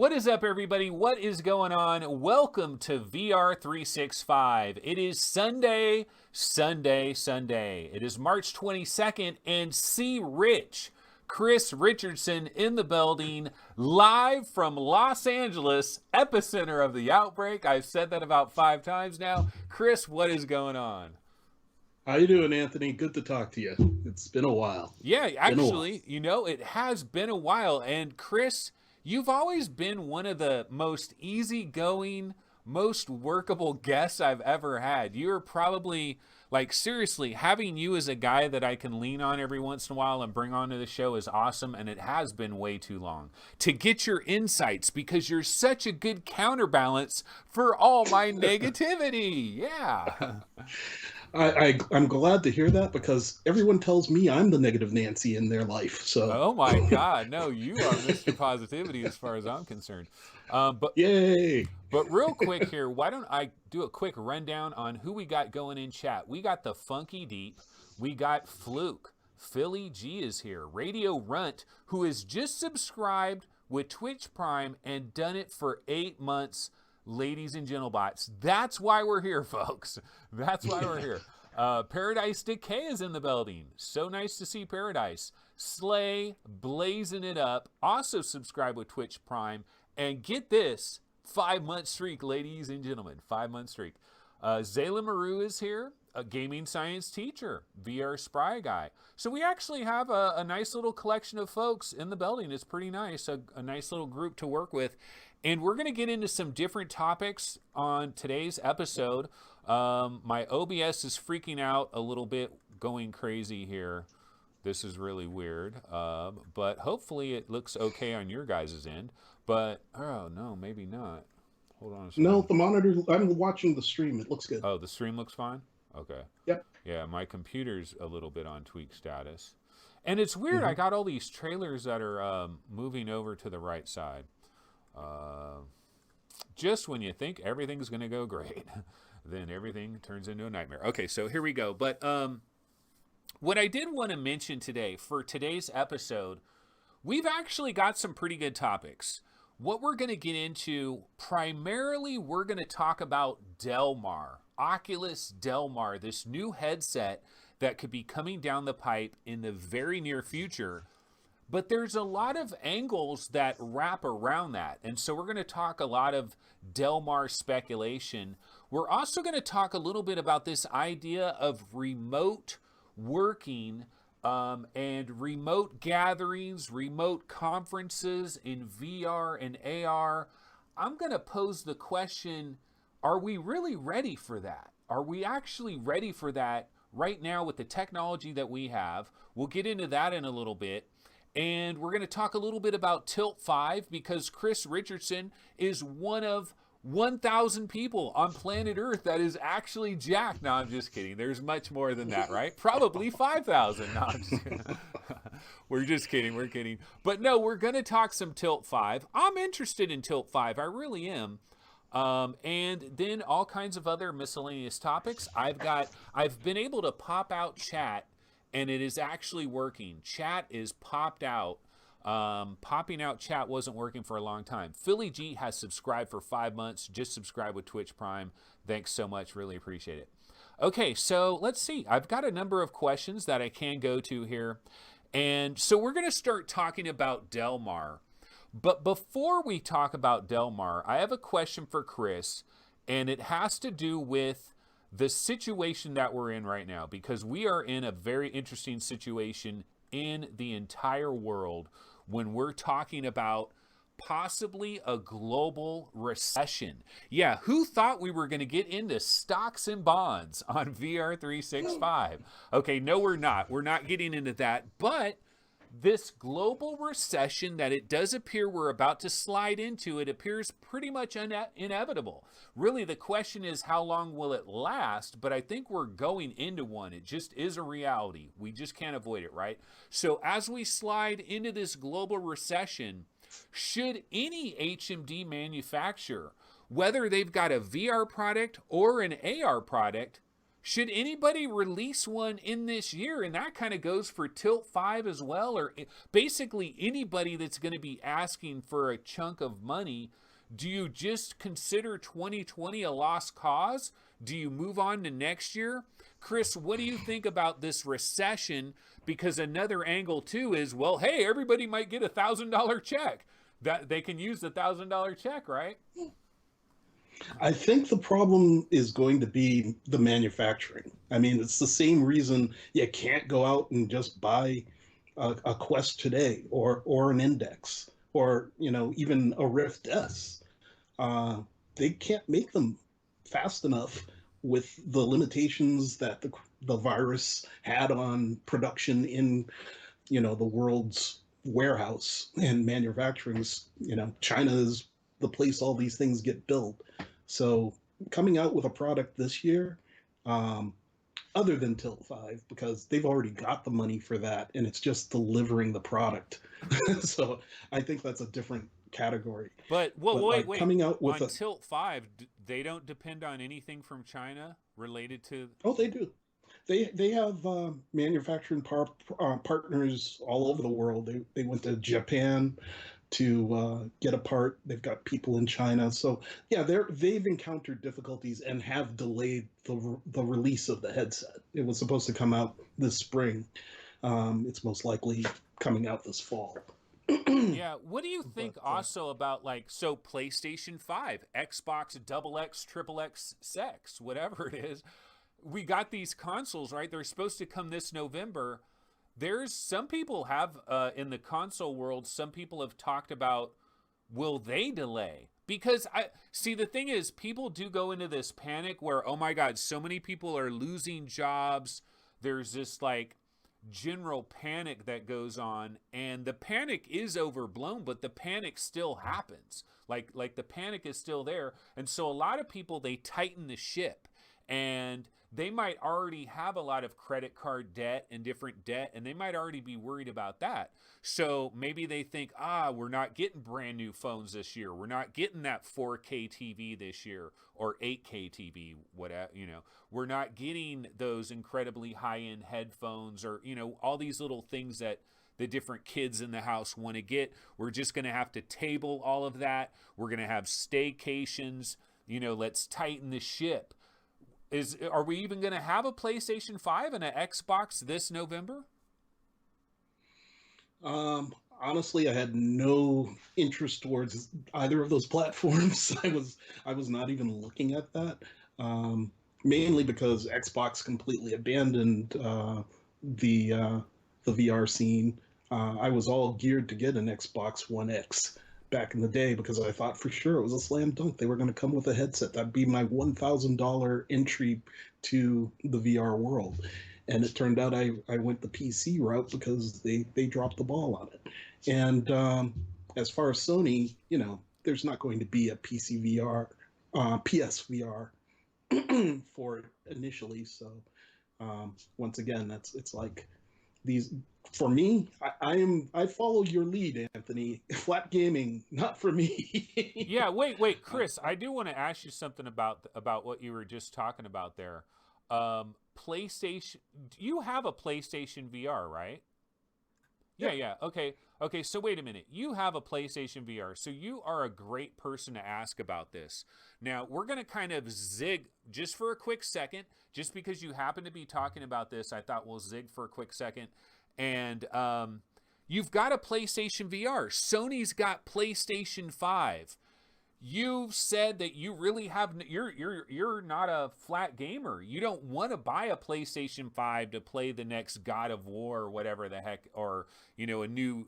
What is up, everybody? What is going on? Welcome to VR365. It is Sunday. It is March 22nd, and CRich, Chris Richardson in the building, live from Los Angeles, epicenter of the outbreak. I've said that about 5 times now. Chris, what is going on? How you doing, Anthony? Good to talk to you. It's been a while. Yeah, actually, it has been a while. And Chris, you've always been one of the most easygoing, most workable guests I've ever had. You're probably, like, seriously, having you as a guy that I can lean on every once in a while and bring onto the show is awesome, and it has been way too long. To get your insights, because you're such a good counterbalance for all my negativity. Yeah. I'm glad to hear that because everyone tells me I'm the negative Nancy in their life. So, Oh my God, no, you are Mr. Positivity as far as I'm concerned. But yay! real quick here, why don't I do a quick rundown on who we got going in chat? We got the Funky Deep, we got Fluke, Philly G is here, Radio Runt, who has just subscribed with Twitch Prime and done it for 8 months. Ladies and gentlebots, that's why we're here, folks. That's why we're here. Paradise Decay is in the building. So nice to see Paradise. Slay, blazing it up. Also subscribe with Twitch Prime. And get this, 5-month streak, ladies and gentlemen. 5-month streak. Zayla Maru is here, a gaming science teacher, VR Spry Guy. So we actually have a nice little collection of folks in the building. It's pretty nice, a nice little group to work with. And we're going to get into some different topics on today's episode. My OBS is freaking out a little bit, going crazy here. This is really weird. But hopefully it looks okay on your guys' end. But, oh, no, maybe not. Hold on a second. No, the monitor, I'm watching the stream. It looks good. Oh, the stream looks fine? Okay. Yep. Yeah, my computer's a little bit on tweak status. And it's weird. I got all these trailers that are moving over to the right side. Just when you think everything's going to go great, then everything turns into a nightmare. Okay, so here we go. But what I did want to mention today for today's episode, we've actually got some pretty good topics. What we're going to get into, primarily we're going to talk about Delmar, Oculus Delmar, this new headset that could be coming down the pipe in the very near future. But there's a lot of angles that wrap around that. And so we're going to talk a lot of Delmar speculation. We're also going to talk a little bit about this idea of remote working and remote gatherings, remote conferences in VR and AR. I'm going to pose the question, are we really ready for that? Are we actually ready for that right now with the technology that we have? We'll get into that in a little bit. And we're going to talk a little bit about Tilt 5 because Chris Richardson is one of 1,000 people on planet Earth that is actually jacked. No, I'm just kidding. There's much more than that, right? Probably 5,000. No, I'm just kidding. We're just kidding. We're kidding. But no, we're going to talk some Tilt 5. I'm interested in Tilt 5. I really am. And then all kinds of other miscellaneous topics. I've been able to pop out chat. And it is actually working. Chat is popped out. Popping out chat wasn't working for a long time. Philly G has subscribed for 5 months. Just subscribe with Twitch Prime. Thanks so much. Really appreciate it. Okay, so let's see. I've got a number of questions that I can go to here. And so we're going to start talking about Delmar. But before we talk about Delmar, I have a question for Chris. And it has to do with the situation that we're in right now, because we are in a very interesting situation in the entire world when we're talking about possibly a global recession. Yeah, who thought we were going to get into stocks and bonds on VR365? Okay, no, we're not. We're not getting into that, but this global recession that it does appear we're about to slide into, it appears pretty much inevitable. Really, the question is, how long will it last? But I think we're going into one. It just is a reality. We just can't avoid it, right? So as we slide into this global recession, should any HMD manufacturer, whether they've got a VR product or an AR product, Should anybody release one in this year? And that kind of goes for Tilt 5 as well, or basically anybody that's going to be asking for a chunk of money. Do you just consider 2020 a lost cause? Do you move on to next year? Chris, what do you think about this recession? Because another angle too is, well, hey, everybody might get $1,000 check. That they can use the $1,000 check, right? I think the problem is going to be the manufacturing. I mean, it's the same reason you can't go out and just buy a Quest today or an Index or even a Rift S. They can't make them fast enough with the limitations that the virus had on production in the world's warehouse and manufacturings. China is the place all these things get built. So coming out with a product this year, other than Tilt 5, because they've already got the money for that, and it's just delivering the product. So I think that's a different category. But wait. Coming out with on Tilt 5, they don't depend on anything from China related to. Oh, they do. They have manufacturing partners all over the world. They went to Japan to get a part. They've got people in China. So yeah, they've encountered difficulties and have delayed the release of the headset. It was supposed to come out this spring. It's most likely coming out this fall. Yeah, what do you think also about PlayStation 5, Xbox XX, triple X sex, whatever it is? We got these consoles, right? They're supposed to come this November. There's some people have in the console world, some people have talked about, will they delay? Because the thing is, people do go into this panic where, oh my God, so many people are losing jobs. There's this general panic that goes on, and the panic is overblown, but the panic still happens. Like the panic is still there. And so a lot of people, they tighten the ship, and they might already have a lot of credit card debt and different debt, and they might already be worried about that. So maybe they think, we're not getting brand new phones this year. We're not getting that 4K TV this year or 8K TV, whatever, we're not getting those incredibly high-end headphones or, all these little things that the different kids in the house want to get. We're just going to have to table all of that. We're going to have staycations, let's tighten the ship. Are we even going to have a PlayStation 5 and an Xbox this November? Honestly, I had no interest towards either of those platforms. I was not even looking at that, mainly because Xbox completely abandoned the VR scene. I was all geared to get an Xbox One X back in the day because I thought for sure it was a slam dunk. They were going to come with a headset. That'd be my $1,000 entry to the VR world. And it turned out I went the PC route because they dropped the ball on it. And as far as Sony, there's not going to be a PC VR, PSVR for it initially. So once again, it's like these. For me, I follow your lead, Anthony. Flat gaming, not for me. Yeah, wait, Chris. I do want to ask you something about what you were just talking about there. PlayStation. You have a PlayStation VR, right? Yeah. Okay. So wait a minute. You have a PlayStation VR, so you are a great person to ask about this. Now we're gonna kind of zig just for a quick second, just because you happen to be talking about this. I thought we'll zig for a quick second. And you've got a PlayStation VR. Sony's got PlayStation 5. You've said that you really have you're not a flat gamer. You don't want to buy a PlayStation 5 to play the next God of War or whatever the heck, or a new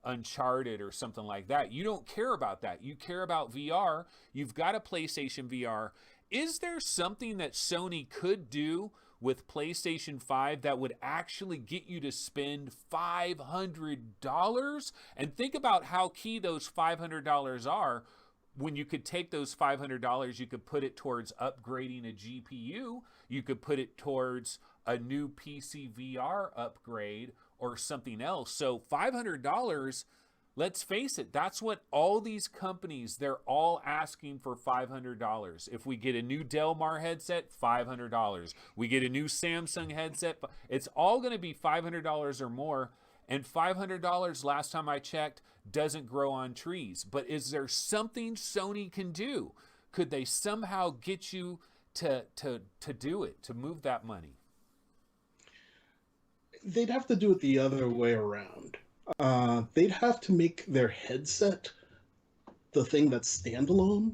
Uncharted or something like that. You don't care about that. You care about VR. You've got a PlayStation VR. Is there something that Sony could do with PlayStation 5 that would actually get you to spend $500? And think about how key those $500 are. When you could take those $500, you could put it towards upgrading a GPU. You could put it towards a new PC VR upgrade or something else. So $500 let's face it, that's what all these companies, they're all asking for $500. If we get a new Delmar headset, $500. We get a new Samsung headset, it's all going to be $500 or more. And $500, last time I checked, doesn't grow on trees. But is there something Sony can do? Could they somehow get you to do it, to move that money? They'd have to do it the other way around. They'd have to make their headset the thing that's standalone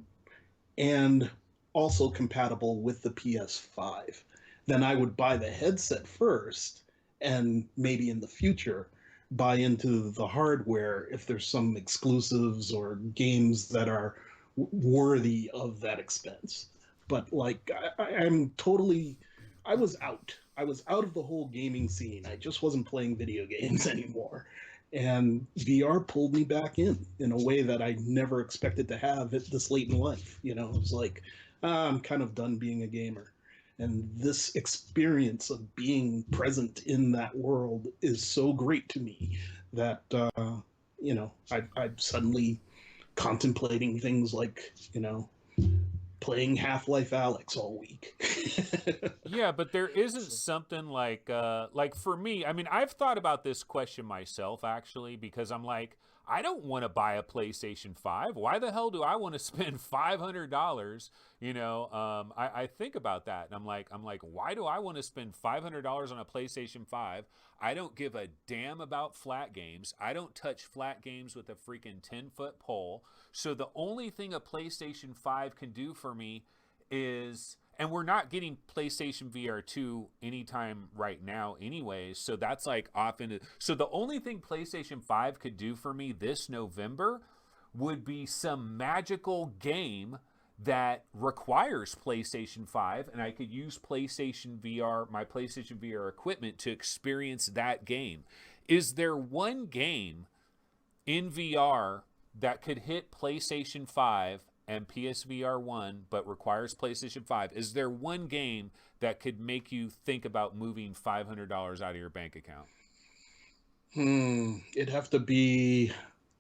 and also compatible with the PS5. Then I would buy the headset first, and maybe in the future buy into the hardware if there's some exclusives or games that are worthy of that expense. But like, I'm totally, I was out. I was out of the whole gaming scene. I just wasn't playing video games anymore. And VR pulled me back in a way that I never expected to have at this late in life. You know, it was like, I'm kind of done being a gamer. And this experience of being present in that world is so great to me that, you know, I'm suddenly contemplating things like, you know, playing Half-Life Alyx all week. Yeah, but there isn't something like for me, I mean, I've thought about this question myself actually, because I'm like, I don't want to buy a PlayStation 5. Why the hell do I want to spend $500? You know, I think about that and I'm like, why do I want to spend $500 on a PlayStation 5? I don't give a damn about flat games. I don't touch flat games with a freaking 10-foot pole. So the only thing a PlayStation 5 can do for me is, and we're not getting PlayStation VR 2 anytime right now anyways, so that's like off into, so the only thing PlayStation 5 could do for me this November would be some magical game that requires PlayStation 5, and I could use PlayStation VR, my PlayStation VR equipment to experience that game. Is there one game in VR that could hit PlayStation 5 and PSVR 1 but requires PlayStation 5? Is there one game that could make you think about moving $500 out of your bank account? It'd have to be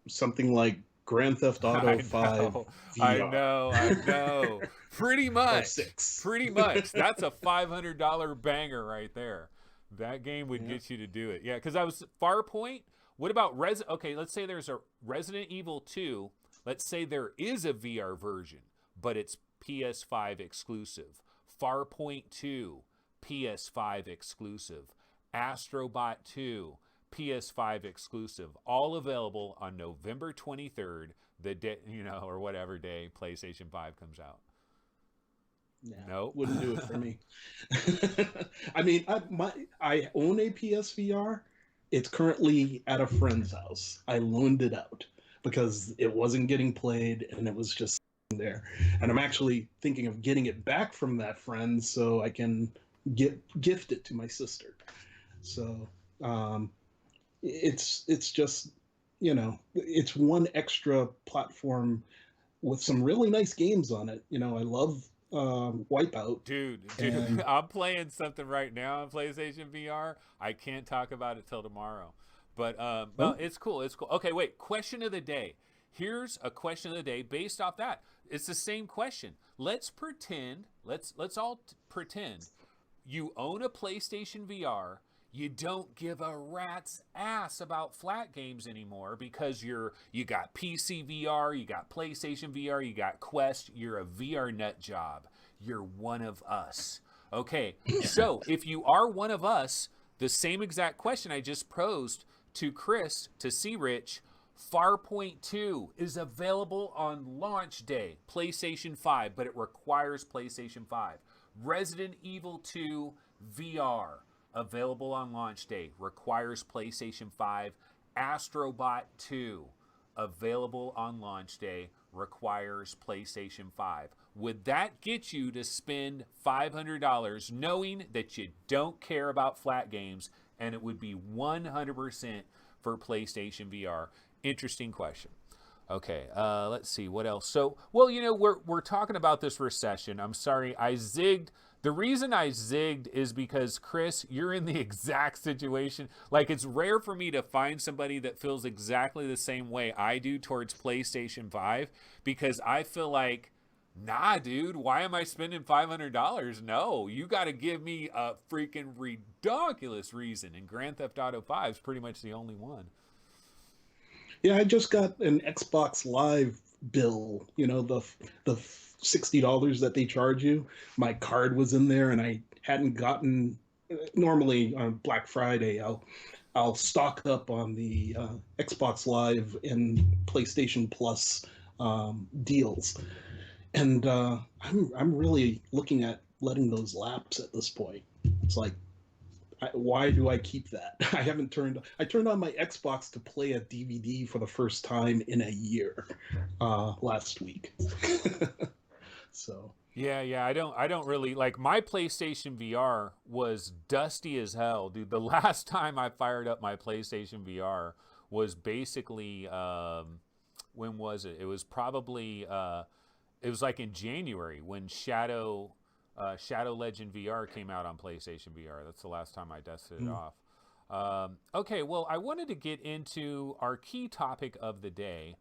something like Grand Theft Auto 5 VR. I know. Pretty much. Or 6. Pretty much. That's a $500 banger right there. That game would Yeah. get you to do it. Yeah, because I was Farpoint. What about okay, let's say there's a Resident Evil 2. Let's say there is a VR version, but it's PS5 exclusive. Farpoint 2, PS5 exclusive. Astrobot 2, PS5 exclusive. All available on November 23rd, the day, you know, or whatever day PlayStation 5 comes out. Yeah, Nope. wouldn't do it for me. I mean, I own a PSVR. It's currently at a friend's house. I loaned it out because it wasn't getting played and it was just sitting there. And I'm actually thinking of getting it back from that friend so I can gift it to my sister. So it's just, you know, it's one extra platform with some really nice games on it. You know, I love Wipeout. Dude, And I'm playing something right now on PlayStation VR. I can't talk about it till tomorrow. But well, it's cool. It's cool. Okay, wait. Question of the day. Here's a question of the day based off that. It's the same question. Let's pretend. Let's all pretend you own a PlayStation VR. You don't give a rat's ass about flat games anymore because you got PC VR, you got PlayStation VR, you got Quest. You're a VR nut job. You're one of us. Okay, so if you are one of us, the same exact question I just posed to Chris, to CRich, Farpoint 2 is available on launch day, PlayStation 5, but it requires PlayStation 5. Resident Evil 2 VR, available on launch day, requires PlayStation 5. Astrobot 2, available on launch day, requires PlayStation 5. Would that get you to spend $500 knowing that you don't care about flat games and it would be 100% for PlayStation VR? Interesting question. Okay, let's see what else. So, well, you know, we're talking about this recession. I'm sorry, I zigged The reason I zigged is because, Chris, you're in the exact situation. Like, it's rare for me to find somebody that feels exactly the same way I do towards PlayStation 5, because I feel like, nah, dude, why am I spending $500? No, you got to give me a freaking ridiculous reason. And Grand Theft Auto 5 is pretty much the only one. Yeah, I just got an Xbox Live bill. You know, the $60 that they charge you. My card was in there, and I hadn't gotten. Normally on Black Friday, I'll stock up on the Xbox Live and PlayStation Plus deals, and I'm really looking at letting those lapse at this point. It's like, why do I keep that? I turned on my Xbox to play a DVD for the first time in a year last week. So Yeah. I don't really like, my PlayStation VR was dusty as hell, dude. The last time I fired up my PlayStation VR was basically when was it? It was probably it was like in January when Shadow Legend VR came out on PlayStation VR. That's the last time I dusted it off. Okay, well, I wanted to get into our key topic of the day.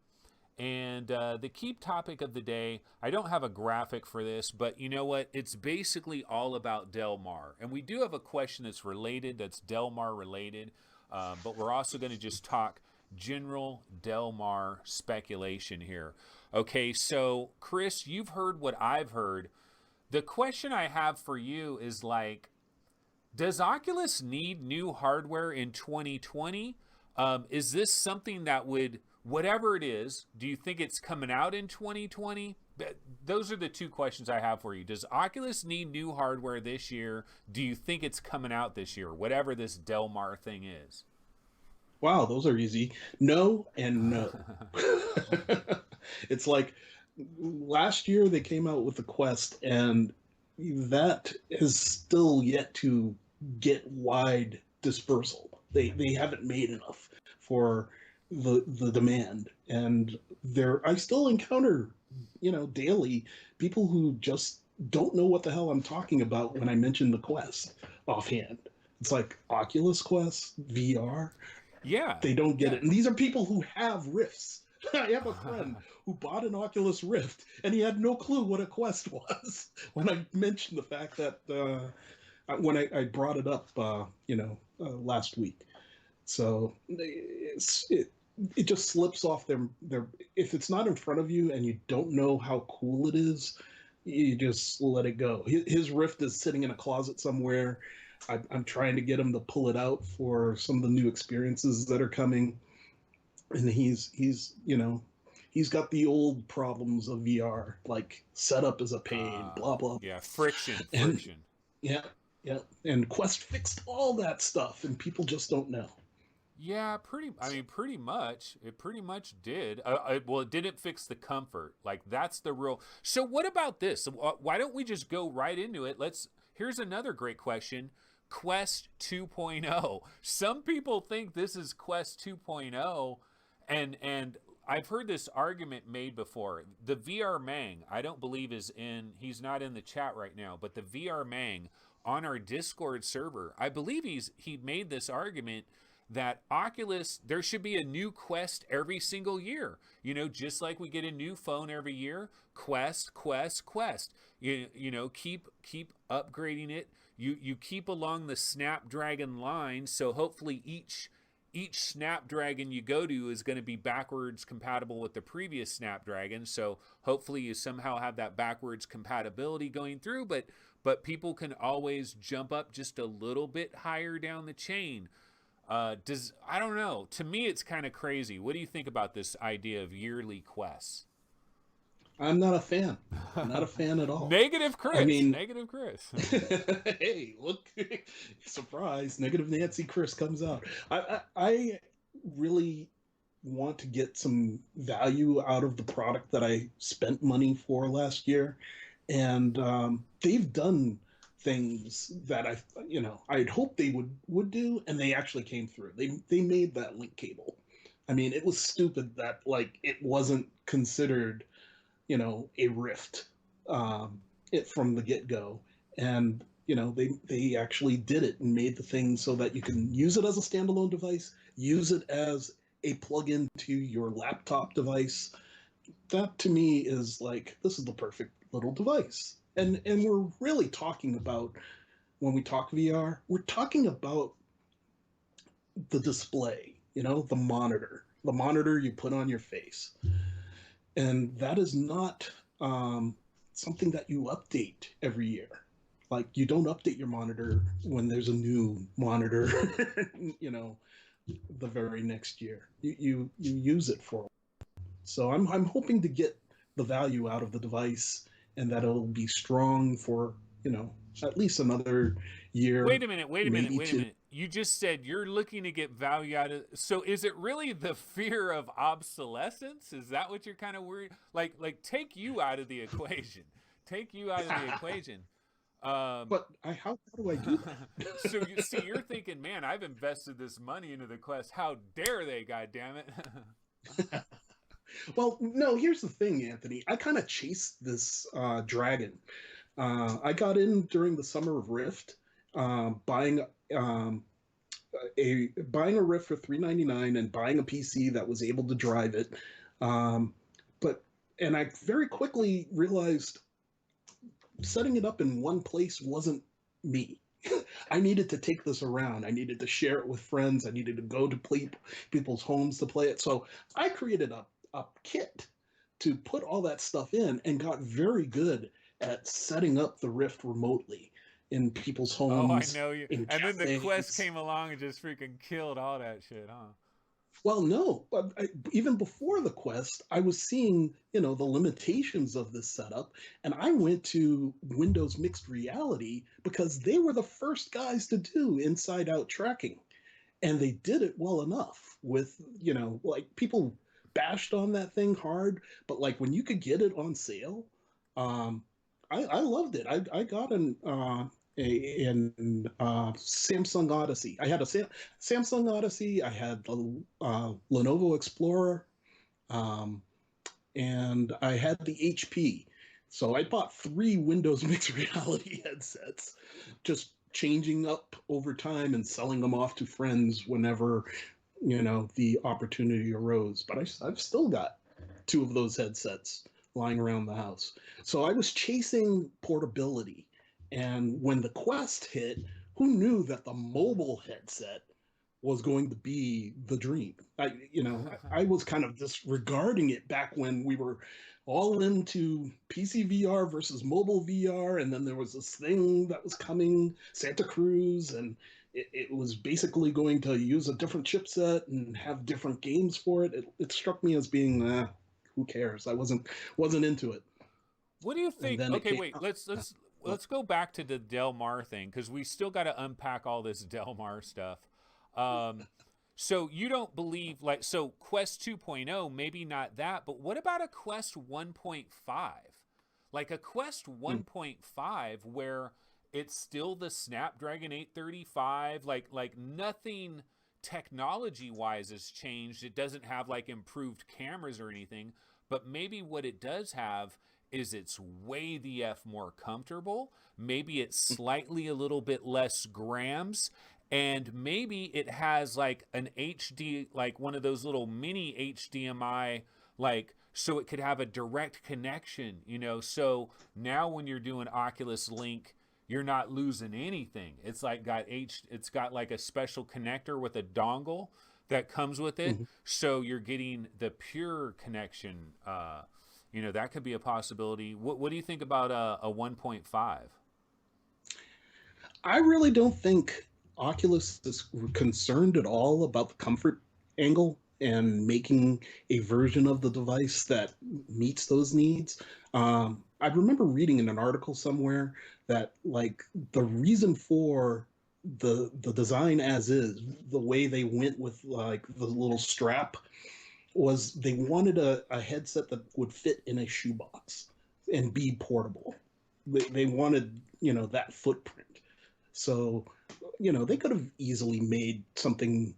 And the key topic of the day, I don't have a graphic for this, but you know what? It's basically all about Del Mar. And we do have a question that's related, that's Del Mar related, but we're also going to just talk general Del Mar speculation here. Okay, so Chris, you've heard what I've heard. The question I have for you is like, does Oculus need new hardware in 2020? Is this something that would, whatever it is, do you think it's coming out in 2020? Those are the two questions I have for you. Does Oculus need new hardware this year? Do you think it's coming out this year, whatever this Del Mar thing is? wow, those are easy. No and no. It's like last year they came out with the Quest, and that is still yet to get wide dispersal. They haven't made enough for the demand, and there I still encounter, daily people who just don't know what the hell I'm talking about when I mention the Quest offhand. It's like Oculus Quest VR. Yeah, They don't get yeah. it. And these are people who have Rifts. I have a friend who bought an Oculus Rift, and he had no clue what a Quest was when I mentioned the fact that when I brought it up, last week. So it just slips off their. If it's not in front of you and you don't know how cool it is, you just let it go. His Rift is sitting in a closet somewhere. I'm trying to get him to pull it out for some of the new experiences that are coming, and he's got the old problems of VR, like setup is a pain, blah blah, Yeah, friction, and friction. yeah, yeah, and Quest fixed all that stuff, and people just don't know. Yeah, pretty. I mean, pretty much. It pretty much did. Well, it didn't fix the comfort. Like that's the real. So what about this? Why don't we just go right into it? Here's another great question. Quest 2.0. Some people think this is Quest 2.0, and I've heard this argument made before. The VR Mang, I don't believe is in. He's not in the chat right now, but the VR Mang on our Discord server, I believe he made this argument that Oculus, there should be a new Quest every single year. Just like we get a new phone every year, Quest, Quest, Quest. Keep upgrading it. You keep along the Snapdragon line, so hopefully each Snapdragon you go to is going to be backwards compatible with the previous Snapdragon. So hopefully you somehow have that backwards compatibility going through, but people can always jump up just a little bit higher down the chain. I don't know. To me, it's kind of crazy. What do you think about this idea of yearly quests? I'm not a fan. Not a fan at all. Negative Chris. I mean, Negative Chris. hey, look, surprise! Negative Nancy Chris comes out. I really want to get some value out of the product that I spent money for last year, and they've done things that I'd hoped they would do, and they actually came through. They made that link cable. I mean, it was stupid that like it wasn't considered, a Rift, it from the get go. And they actually did it and made the thing so that you can use it as a standalone device, use it as a plug-in to your laptop device. That to me is like, this is the perfect little device. And we're really talking about, when we talk VR, we're talking about the display, the monitor you put on your face. And that is not something that you update every year. Like, you don't update your monitor when there's a new monitor, you know, the very next year. You use it for. So I'm hoping to get the value out of the device, and that it'll be strong for at least another year, Wait a minute, wait a minute, maybe wait a two. minute. You just said you're looking to get value out of. So is it really the fear of obsolescence? Is that what you're kind of worried? Like take you out of the equation. Take you out of the equation. Um, But how do I do so you that? see, you're thinking, man, I've invested this money into the Quest. How dare they? God damn it! Well, no, here's the thing, Anthony. I kind of chased this dragon. I got in during the summer of Rift, buying um, buying a Rift for $399 and buying a PC that was able to drive it. Um, but and I very quickly realized setting it up in one place wasn't me. I needed to take this around. I needed to share it with friends. I needed to go to people's homes to play it. So I created a kit to put all that stuff in and got very good at setting up the Rift remotely in people's Oh, I homes, know you. in And then the Quest cafes. came along and just freaking killed all that shit, huh? Well, no, but even before the Quest, I was seeing, the limitations of this setup, and I went to Windows Mixed Reality because they were the first guys to do inside out tracking, and they did it well enough with, like, people bashed on that thing hard, but like when you could get it on sale, um, I loved it. I got an Samsung Odyssey. I had a Samsung Odyssey. I had the Lenovo Explorer, um, and I had the HP. So I bought three Windows Mixed Reality headsets, just changing up over time and selling them off to friends whenever the opportunity arose. But I've still got two of those headsets lying around the house. So I was chasing portability, and when the Quest hit, who knew that the mobile headset was going to be the dream? I was kind of disregarding it back when we were all into PC VR versus mobile VR, and then there was this thing that was coming, Santa Cruz, and it was basically going to use a different chipset and have different games for it. It struck me as being, who cares? I wasn't into it. What do you And think? then it Okay, came wait. out. Let's go back to the Del Mar thing because we still got to unpack all this Del Mar stuff. Um, so you don't believe so Quest 2.0, maybe not that, but what about a Quest 1.5? Like a Quest Mm. 1.5 where it's still the Snapdragon 835, like nothing technology wise has changed. It doesn't have like improved cameras or anything, but maybe what it does have is it's way the F more comfortable. Maybe it's slightly a little bit less grams. And maybe it has like an HD, like one of those little mini HDMI, like so it could have a direct connection, So now when you're doing Oculus Link, you're not losing anything. It's got like a special connector with a dongle that comes with it, Mhm. so you're getting the pure connection. That could be a possibility. What do you think about a 1.5? I really don't think Oculus is concerned at all about the comfort angle and making a version of the device that meets those needs. I remember reading in an article somewhere that like the reason for the design as is, the way they went with like the little strap, was they wanted a headset that would fit in a shoebox and be portable. They wanted that footprint. So, they could have easily made something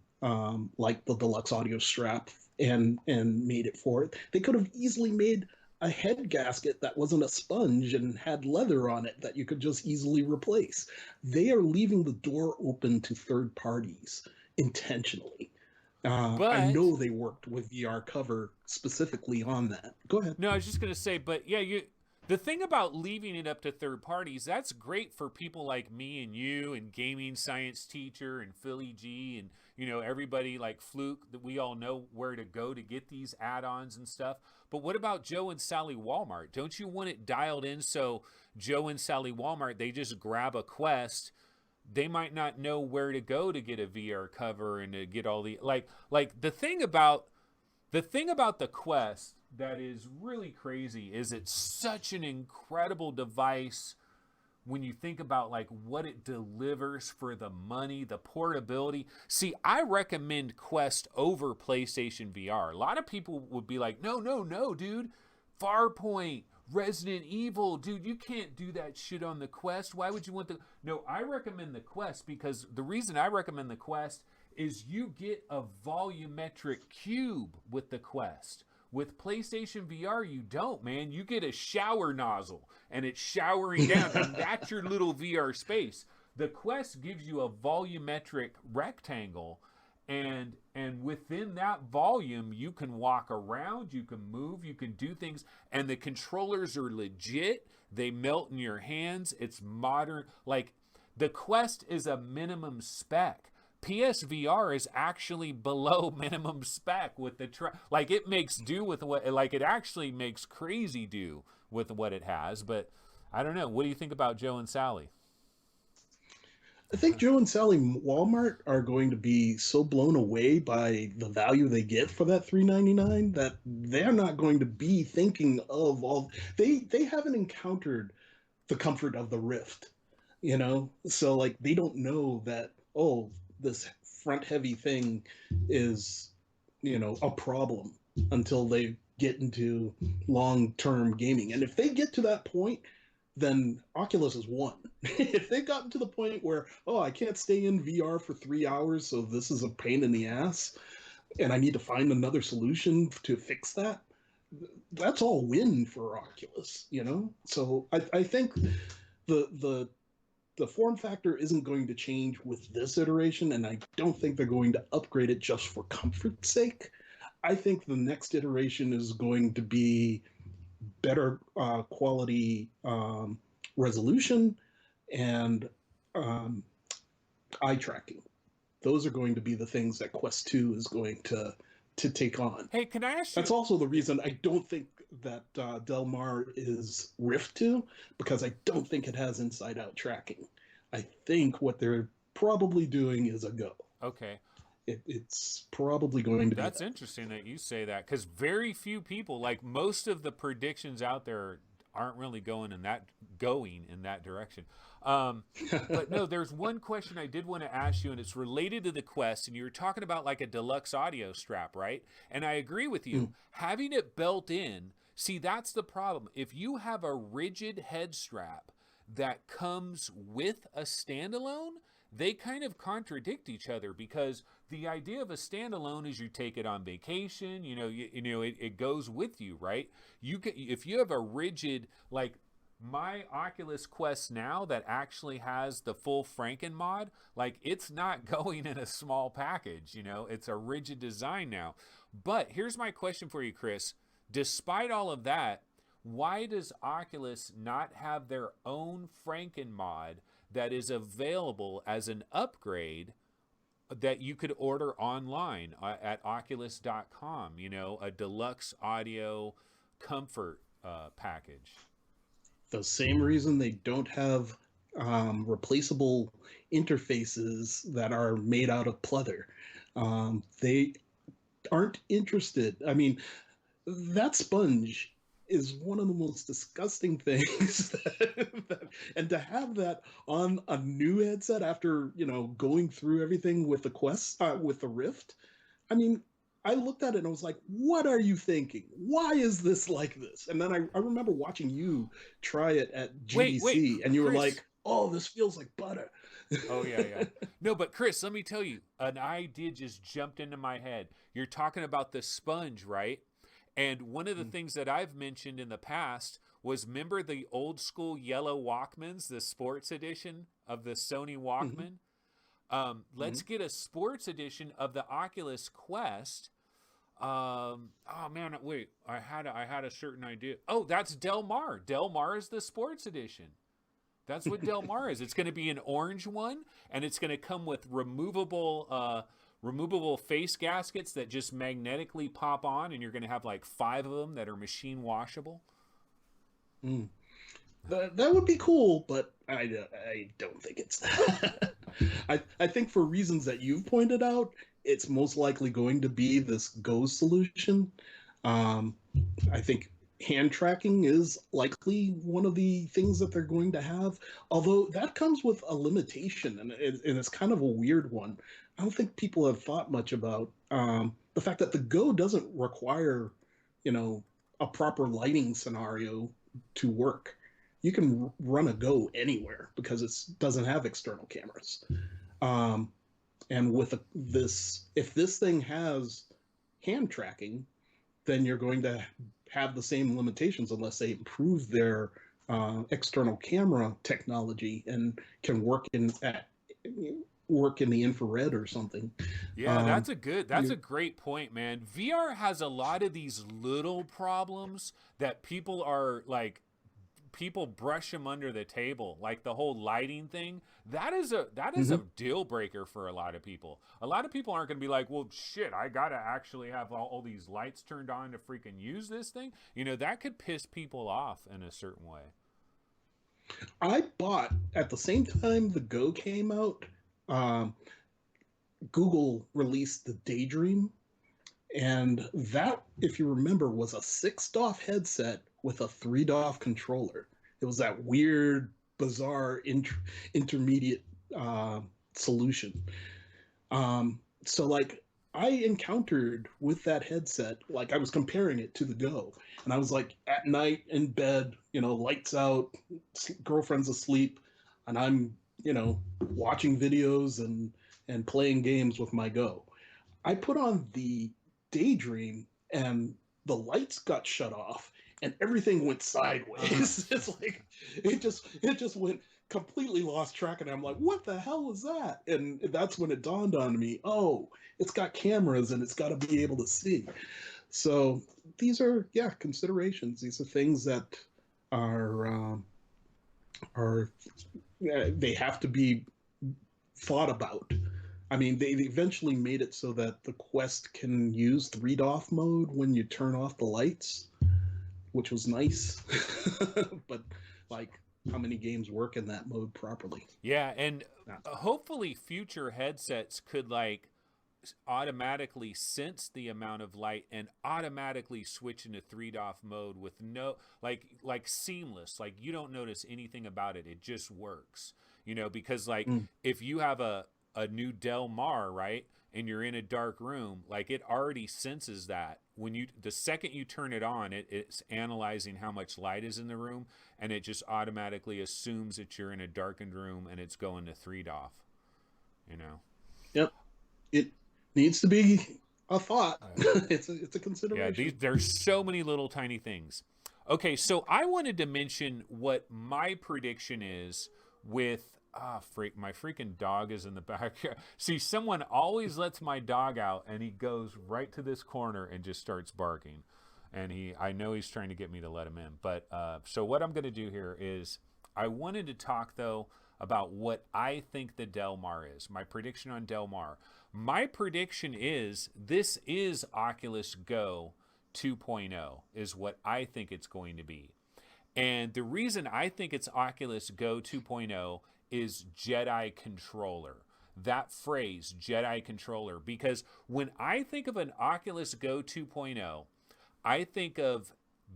like the deluxe audio strap and made it for it. They could have easily made a head gasket that wasn't a sponge and had leather on it that you could just easily replace. They are leaving the door open to third parties intentionally. I But know they worked with VR Cover specifically on that. Go ahead. no, I was just gonna say, but yeah, the thing about leaving it up to third parties, that's great for people like me and you and gaming science teacher and Philly G and everybody like Fluke that we all know where to go to get these add-ons and stuff. But what about Joe and Sally Walmart? Don't you want it dialed in so Joe and Sally Walmart, they just grab a Quest, they might not know where to go to get a VR cover and to get all the like the thing about the Quest that is really crazy is it's such an incredible device when you think about like what it delivers for the money, the portability. See, I recommend Quest over PlayStation VR. A lot of people would be like, no, no, no, dude. Farpoint, Resident Evil, dude, you can't do that shit on the Quest. Why would you want the... No, I recommend the Quest because the reason I recommend the Quest is you get a volumetric cube with the Quest. With PlayStation VR, you don't, man. You get a shower nozzle, and it's showering down, and that's your little VR space. The Quest gives you a volumetric rectangle, and within that volume, you can walk around, you can move, you can do things, and the controllers are legit. They melt in your hands. It's modern. Like, the Quest is a minimum spec. PSVR is actually below minimum spec with the like it makes do with what, like it actually makes crazy do with what it has. But I don't know. What do you think about Joe and Sally? I think Joe and Sally Walmart are going to be so blown away by the value they get for that $3.99 that they're not going to be thinking of all. They haven't encountered the comfort of the Rift, So like they don't know that, oh, this front heavy thing is, a problem until they get into long term gaming. And if they get to that point, then Oculus has won. If they've gotten to the point where, oh, I can't stay in VR for 3 hours, so this is a pain in the ass, and I need to find another solution to fix that, that's all win for Oculus. So I think the the form factor isn't going to change with this iteration, and I don't think they're going to upgrade it just for comfort's sake. I think the next iteration is going to be better quality resolution and eye tracking. Those are going to be the things that Quest 2 is going to take on. Hey, can I ask you? That's also the reason I don't think that Del Mar is Rift 2, because I don't think it has inside-out tracking. I think what they're probably doing is a Go. Okay. It's probably going to be That's interesting that you say that, because very few people, like most of the predictions out there, aren't really going in that direction. But no, there's one question I did want to ask you, and it's related to the Quest, and you were talking about like a deluxe audio strap, right? And I agree with you. Having it built in, see, that's the problem. If you have a rigid head strap that comes with a standalone, they kind of contradict each other, because the idea of a standalone is you take it on vacation, it goes with you, right? If you have a rigid, like my Oculus Quest now that actually has the full Franken mod, like it's not going in a small package, it's a rigid design now. But here's my question for you, Chris. Despite all of that, why does Oculus not have their own Franken mod that is available as an upgrade that you could order online at oculus.com, a deluxe audio comfort package? The same reason they don't have replaceable interfaces that are made out of pleather. They aren't interested. I mean, that sponge is one of the most disgusting things and to have that on a new headset after going through everything with the Quest with the Rift, I mean, I looked at it and I was like, what are you thinking? Why is this like this? And then I remember watching you try it at GDC, and you were Chris, like, oh, this feels like butter. Oh, yeah. No, but Chris, let me tell you, an idea just jumped into my head. You're talking about the sponge, right? And one of the things that I've mentioned in the past was, remember the old school yellow Walkmans, the sports edition of the Sony Mm-hmm. Walkman? Mm-hmm. Let's get a sports edition of the Oculus Quest. Oh man, wait, I had a certain idea. Oh, that's Del Mar. Del Mar is the sports edition. That's what Del Mar is. It's going to be an orange one, and it's going to come with removable face gaskets that just magnetically pop on, and you're going to have like 5 of them that are machine washable. Mm. That would be cool, but I don't think it's that. I think for reasons that you've pointed out, it's most likely going to be this Go solution. Um, I think hand tracking is likely one of the things that they're going to have, although that comes with a limitation, and it's kind of a weird one. I don't think people have thought much about the fact that the Go doesn't require, you know, a proper lighting scenario to work. You can run a Go anywhere because it doesn't have external cameras. Um, and with this, if this thing has hand tracking, then you're going to have the same limitations unless they improve their external camera technology and can work in the infrared or something. Yeah, Um, that's a you, great point, man. VR has a lot of these little problems that people brush them under the table, like the whole lighting thing. That is a mhm. deal breaker for a lot of people. A lot of people aren't going to be like, well, shit, I gotta actually have all these lights turned on to freaking use this thing. That could piss people off in a certain way. I bought at the same time the Go came out. Um, Google released the Daydream, and that, if you remember, was a 6 DOF headset with a 3 DOF controller. It was that weird, bizarre intermediate uh, solution. So like I encountered with that headset, like I was comparing it to the Go, and I was like at night in bed, lights out, girlfriend's asleep, and I'm, watching videos and playing games with my Go. I put on the Daydream and the lights got shut off and everything went sideways. It's like it just went completely lost track and I'm like, what the hell was that? And that's when it dawned on me, oh, it's got cameras and it's got to be able to see. So these are, yeah, considerations. These are things that are they have to be thought about. I mean, they eventually made it so that the Quest can use 3 DOF mode when you turn off the lights, which was nice. But, like, how many games work in that mode properly? Yeah, and Not. hopefully future headsets could like automatically sense the amount of light and automatically switch into 3 DOF mode with no like seamless, like you don't notice anything about it, it just works, because like Mm. if you have a new Del Mar, right, and you're in a dark room, like it already senses that when the second you turn it on, it's analyzing how much light is in the room, and it just automatically assumes that you're in a darkened room and it's going to 3 DOF, you know. Yep. It needs to be a thought. Uh, It's a Yeah, consideration. there's so many little tiny things. Okay, so I wanted to mention what my prediction is with freak, my freaking dog is in the backyard. See, someone always lets my dog out and he goes right to this corner and just starts barking. And I know he's trying to get me to let him in. But so what I'm going to do here is I wanted to talk though about what I think the Del Mar is. My prediction on Del Mar. My prediction is this is Oculus Go 2.0 is what I think it's going to be. And the reason I think it's Oculus Go 2.0 is Jedi controller. That phrase, Jedi controller, because when I think of an Oculus Go 2.0, I think of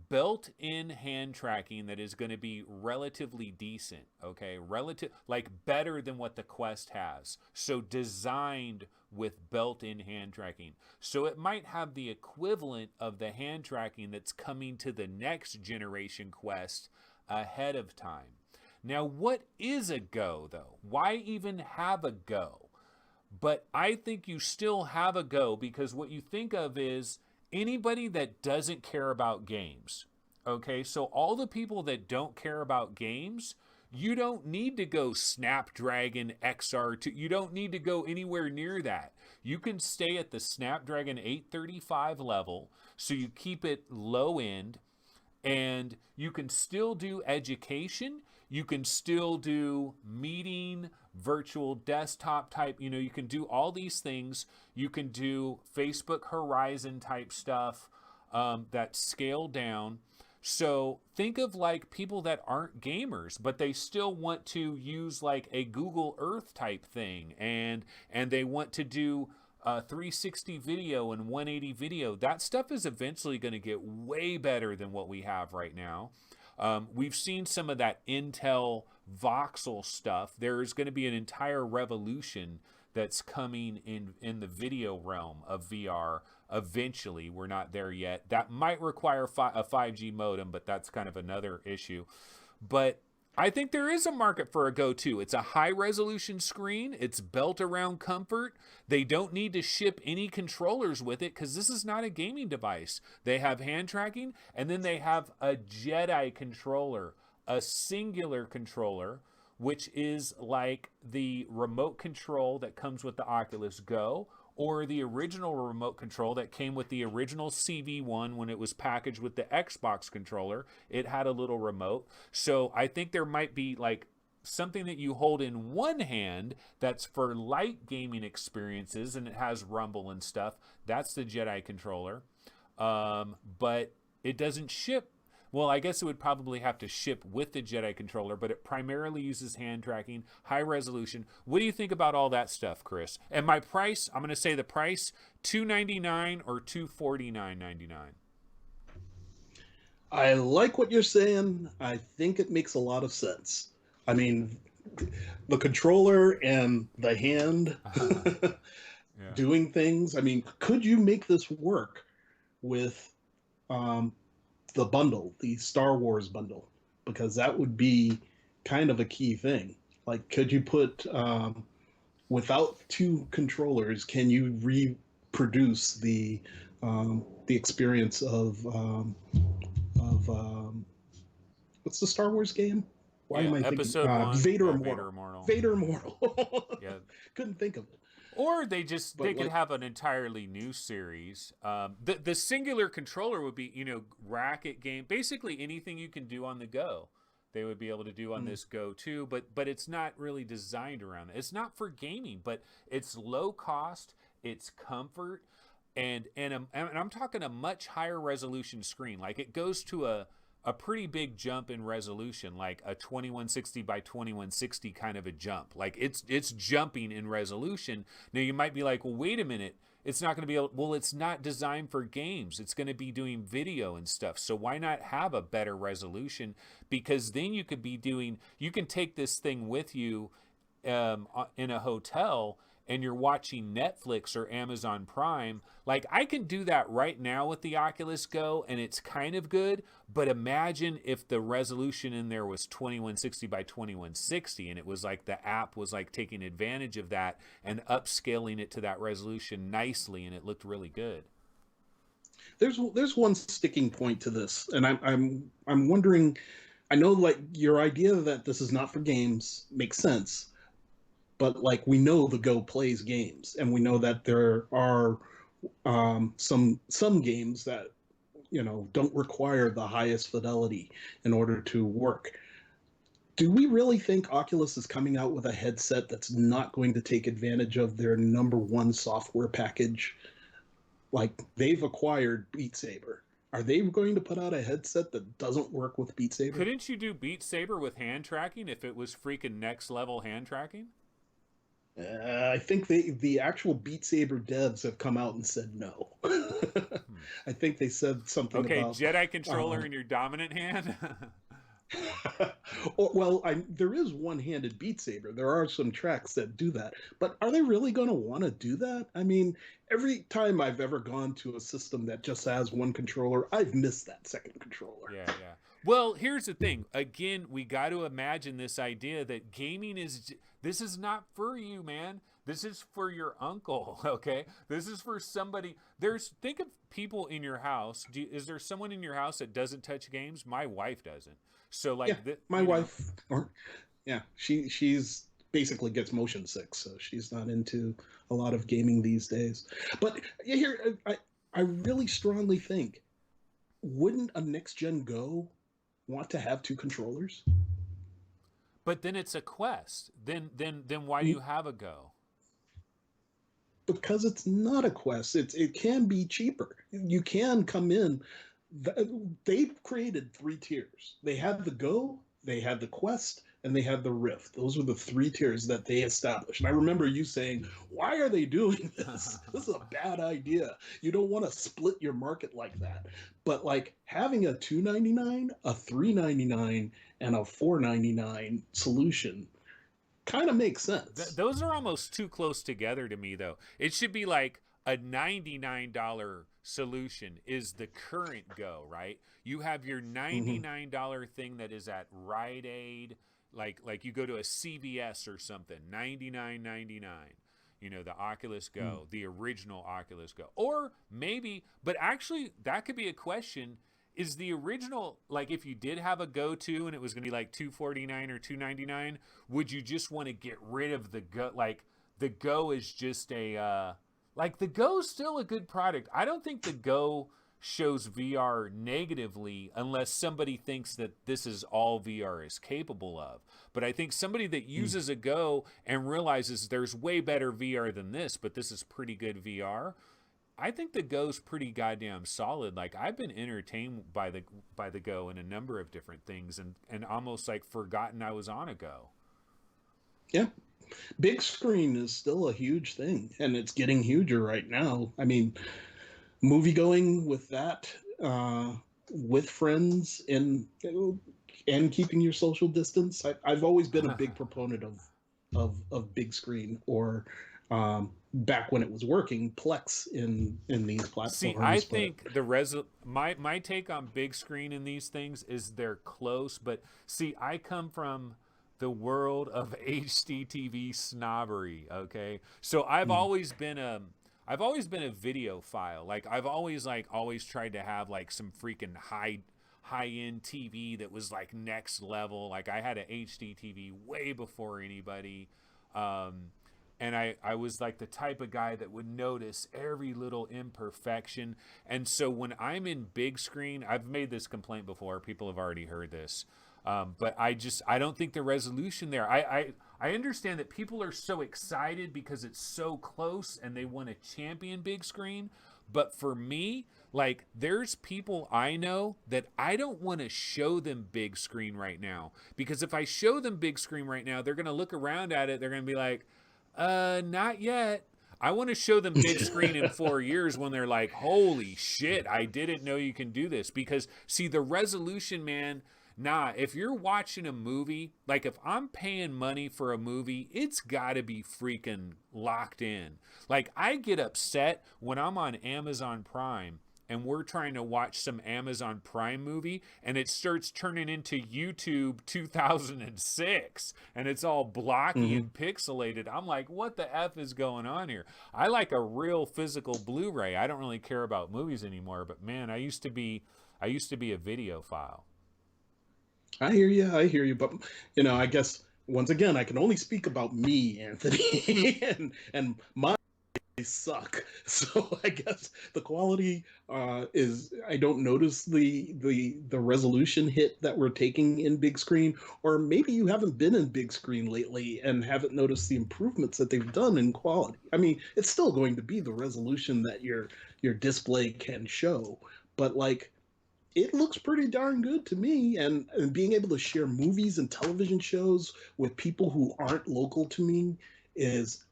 built-in hand tracking that is going to be relatively decent, okay? Relative, like better than what the Quest has. So designed with built-in hand tracking. So it might have the equivalent of the hand tracking that's coming to the next generation Quest ahead of time. Now, what is a Go though? Why even have a Go? But I think you still have a Go because what you think of is anybody that doesn't care about games. Okay, so all the people that don't care about games, you don't need to go Snapdragon XR2. You don't need to go anywhere near that. You can stay at the Snapdragon 835 level, so you keep it low end, and you can still do education. You can still do meeting, virtual desktop type. You can do all these things. You can do Facebook Horizon type stuff that's scaled down. So think of like people that aren't gamers, but they still want to use like a Google Earth type thing, and they want to do 360 video and 180 video. That stuff is eventually going to get way better than what we have right now. We've seen some of that Intel voxel stuff. There's going to be an entire revolution that's coming in the video realm of VR eventually. We're not there yet. That might require a 5G modem, but that's kind of another issue. But I think there is a market for a Go 2. It's a high resolution screen. It's built around comfort. They don't need to ship any controllers with it because this is not a gaming device. They have hand tracking, and then they have a Jedi controller, a singular controller, which is like the remote control that comes with the Oculus Go, or the original remote control that came with the original CV1 when it was packaged with the Xbox controller. It had a little remote. So I think there might be like something that you hold in one hand that's for light gaming experiences, and it has rumble and stuff. That's the Jedi controller. But it doesn't ship. Well, I guess it would probably have to ship with the Jedi controller, but it primarily uses hand tracking, high resolution. What do you think about all that stuff, Chris? And my price, I'm going to say the price, $299 or $249.99. I like what you're saying. I think it makes a lot of sense. I mean, the controller and the hand Yeah. doing things. I mean, could you make this work with the bundle, the Star Wars bundle? Because that would be kind of a key thing. Like, could you put without two controllers? Can you reproduce the experience of what's the Star Wars game? Why am I thinking Episode 1, Vader Immortal? Vader Immortal. Vader Immortal. Yeah. Couldn't think of it. Or they But could have an entirely new series. The singular controller would be, racket game, basically anything you can do on the go. They would be able to do on this Go too, but it's not really designed around it. It's not for gaming, but it's low cost, it's comfort, and I'm talking a much higher resolution screen. Like it goes to a pretty big jump in resolution, like a 2160 by 2160 kind of a jump. Like it's jumping in resolution. Now you might be like, well, wait a minute, it's not going to be able, well, it's not designed for games. It's going to be doing video and stuff. So why not have a better resolution? Because then you could be doing, you can take this thing with you in a hotel and you're watching Netflix or Amazon Prime. Like I can do that right now with the Oculus Go and it's kind of good, but imagine if the resolution in there was 2160 by 2160 and it was like the app was like taking advantage of that and upscaling it to that resolution nicely and it looked really good. There's one sticking point to this, and I'm wondering, I know like your idea that this is not for games makes sense. But like we know the Go plays games, and we know that there are some games that don't require the highest fidelity in order to work. Do we really think Oculus is coming out with a headset that's not going to take advantage of their number one software package? Like they've acquired Beat Saber. Are they going to put out a headset that doesn't work with Beat Saber? Couldn't you do Beat Saber with hand tracking if it was freaking next level hand tracking? I think the actual Beat Saber devs have come out and said no. I think they said something about... Okay, Jedi controller in your dominant hand? Well, there is one-handed Beat Saber. There are some tracks that do that. But are they really going to want to do that? I mean, every time I've ever gone to a system that just has one controller, I've missed that second controller. Yeah. Well, here's the thing. Again, we got to imagine this idea that gaming this is not for you, man. This is for your uncle, okay? This is for somebody. Think of people in your house. Is there someone in your house that doesn't touch games? My wife doesn't. So Yeah, like, my wife, or yeah, she's basically gets motion sick, so she's not into a lot of gaming these days. But yeah, here I really strongly think, wouldn't a next gen Go want to have two controllers? but then it's a Quest. Then why do Mm, you have a Go? because it's not a Quest. It can be cheaper. You can come in. They've created three tiers. They had the Go, they had the Quest, and they had the Rift. Those were the three tiers that they established. And I remember you saying, "Why are they doing this? This is a bad idea. You don't want to split your market like that." But like having a $299, a $399, and a $499 solution kind of makes sense. Those are almost too close together to me, though. It should be like a $99 solution is the current Go, right? You have your Hmm. $99 thing that is at Rite Aid, like you go to a CVS or something, $99.99. You know, the Oculus Go, the original Oculus Go. Or maybe, but actually that could be a question. Is the original, like, if you did have a Go 2 and it was going to be like 249 or 299, would you just want to get rid of the Go? Like, the Go is just like, the Go's still a good product. I don't think the Go shows VR negatively unless somebody thinks that this is all VR is capable of. But I think somebody that uses a Go and realizes there's way better VR than this, but this is pretty good VR, I think the Go's pretty goddamn solid. Like, I've been entertained by the Go in a number of different things, and almost like forgotten I was on a Go. Yeah, big screen is still a huge thing, and it's getting huger right now. I mean, movie going with that, uh, with friends, and keeping your social distance. I've always been a big proponent of big screen, or back when it was working, Plex in these See, I platforms. But think my take on big screen in these things is they're close, but see, I come from the world of HDTV snobbery, okay? So mm, I've always been a videophile. Like, I've always tried to have like some freaking high end TV that was like next level. Like, I had a HD TV way before anybody. Um, and I was like the type of guy that would notice every little imperfection. And so when I'm in big screen, I've made this complaint before. People have already heard this. But I don't think the resolution there. I understand that people are so excited because it's so close and they want to champion big screen. But for me, like, there's people I know that I don't want to show them big screen right now, because if I show them big screen right now, they're going to look around at it. They're going to be like, not yet. I want to show them big screen in 4 years when they're like, holy shit, I didn't know you can do this. Because, see, the resolution, man, nah, if you're watching a movie, like, if I'm paying money for a movie, it's got to be freaking locked in. Like, I get upset when I'm on Amazon Prime and we're trying to watch some Amazon Prime movie and it starts turning into YouTube 2006 and it's all blocky mhm. and pixelated. I'm like, what the F is going on here? I like a real physical Blu-ray. I don't really care about movies anymore, but man, I used to be a video file. I hear you. I hear you. But I guess once again, I can only speak about me, Anthony, and my suck. So I guess the quality is, I don't notice the resolution hit that we're taking in big screen, or maybe you haven't been in big screen lately and haven't noticed the improvements that they've done in quality. I mean, it's still going to be the resolution that your display can show, but like, it looks pretty darn good to me. And being able to share movies and television shows with people who aren't local to me is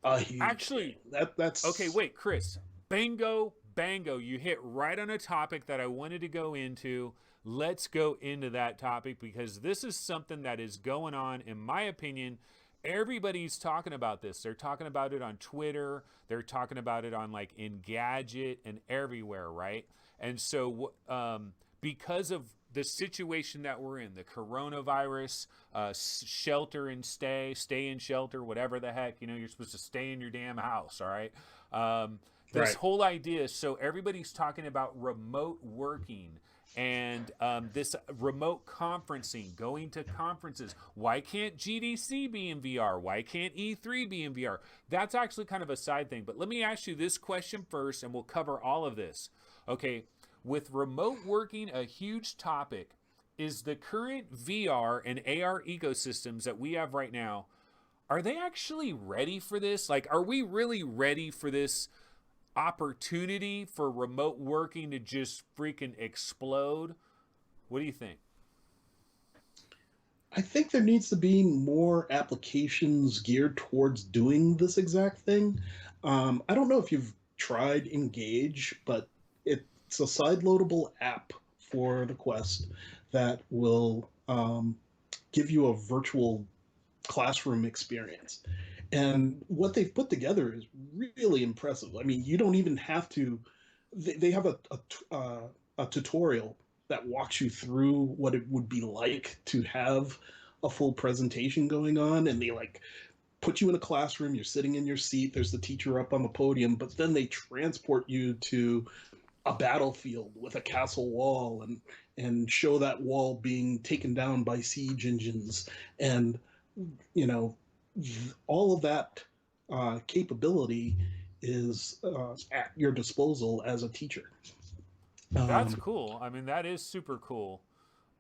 a huge thing. Actually, okay, That's wait, Chris. Bango, bango. You hit right on a topic that I wanted to go into. Let's go into that topic because this is something that is going on, in my opinion. Everybody's talking about this. They're talking about it on Twitter. They're talking about it on like Engadget and everywhere, right? And so because of the situation that we're in, the coronavirus, shelter and stay in shelter, whatever the heck, you're supposed to stay in your damn house, all right? This Right. whole idea, so everybody's talking about remote working and this remote conferencing, going to conferences. Why can't GDC be in VR? Why can't E3 be in VR? That's actually kind of a side thing, but let me ask you this question first and we'll cover all of this. Okay, with remote working a huge topic, is the current VR and AR ecosystems that we have right now, are they actually ready for this? Like, are we really ready for this opportunity for remote working to just freaking explode? What do you think? I think there needs to be more applications geared towards doing this exact thing. I don't know if you've tried Engage, but it's a side-loadable app for the Quest that will give you a virtual classroom experience. And what they've put together is really impressive. I mean, you don't even have to. They have a tutorial that walks you through what it would be like to have a full presentation going on, and they like put you in a classroom. You're sitting in your seat. There's the teacher up on the podium, but then they transport you to a battlefield with a castle wall and show that wall being taken down by siege engines and you know all of that capability is at your disposal as a teacher. That's Um, cool. I mean, that is super cool.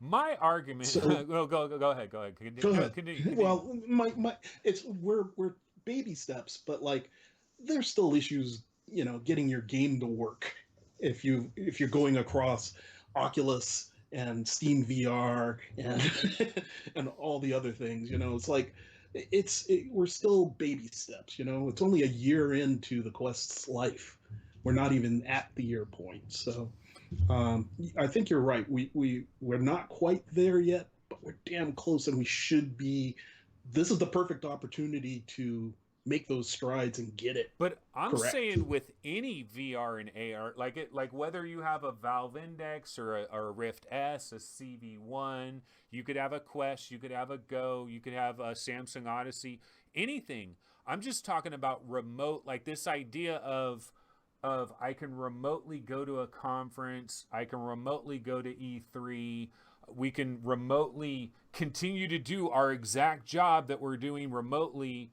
My argument. so Go ahead. Go ahead. go No, ahead. continue. Well, my it's we're baby steps, but like there's still issues, getting your game to work if you're going across Oculus and Steam VR and and all the other things. It's like we're still baby steps. It's only a year into the Quest's life. We're not even at the year point. So I think you're right. We're not quite there yet, but we're damn close, and we should be. This is the perfect opportunity to make those strides and get it But I'm correct. saying with any VR and AR, like whether you have a Valve Index or a Rift S, a CV1, you could have a Quest, you could have a Go, you could have a Samsung Odyssey, anything. I'm just talking about remote, like this idea of I can remotely go to a conference, I can remotely go to E3, we can remotely continue to do our exact job that we're doing remotely,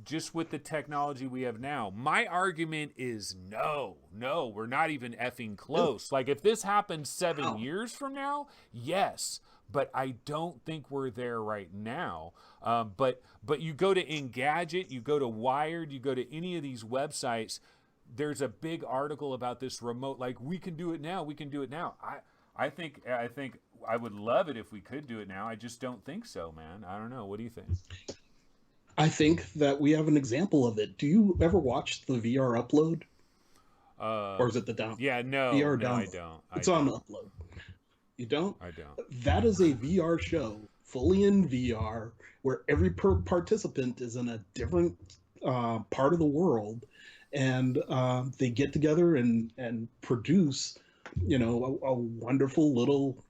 just with the technology we have now. My argument is no, no, we're not even effing Really? close. Like if this happens 7 Wow. years from now, yes, but I don't think we're there right now. But you go to Engadget, you go to Wired, you go to any of these websites. There's a big article about this remote. Like we can do it now. We can do it now. I think I would love it if we could do it now. I just don't think so, man. I don't know. What do you think? I think that we have an example of it. Do you ever watch the VR upload, Uh, or is it the down yeah, no, VR no, I download? don't. I It's on don't. upload. You don't? I don't. That is a VR show, fully in VR, where every participant is in a different part of the world, and they get together and produce, a wonderful little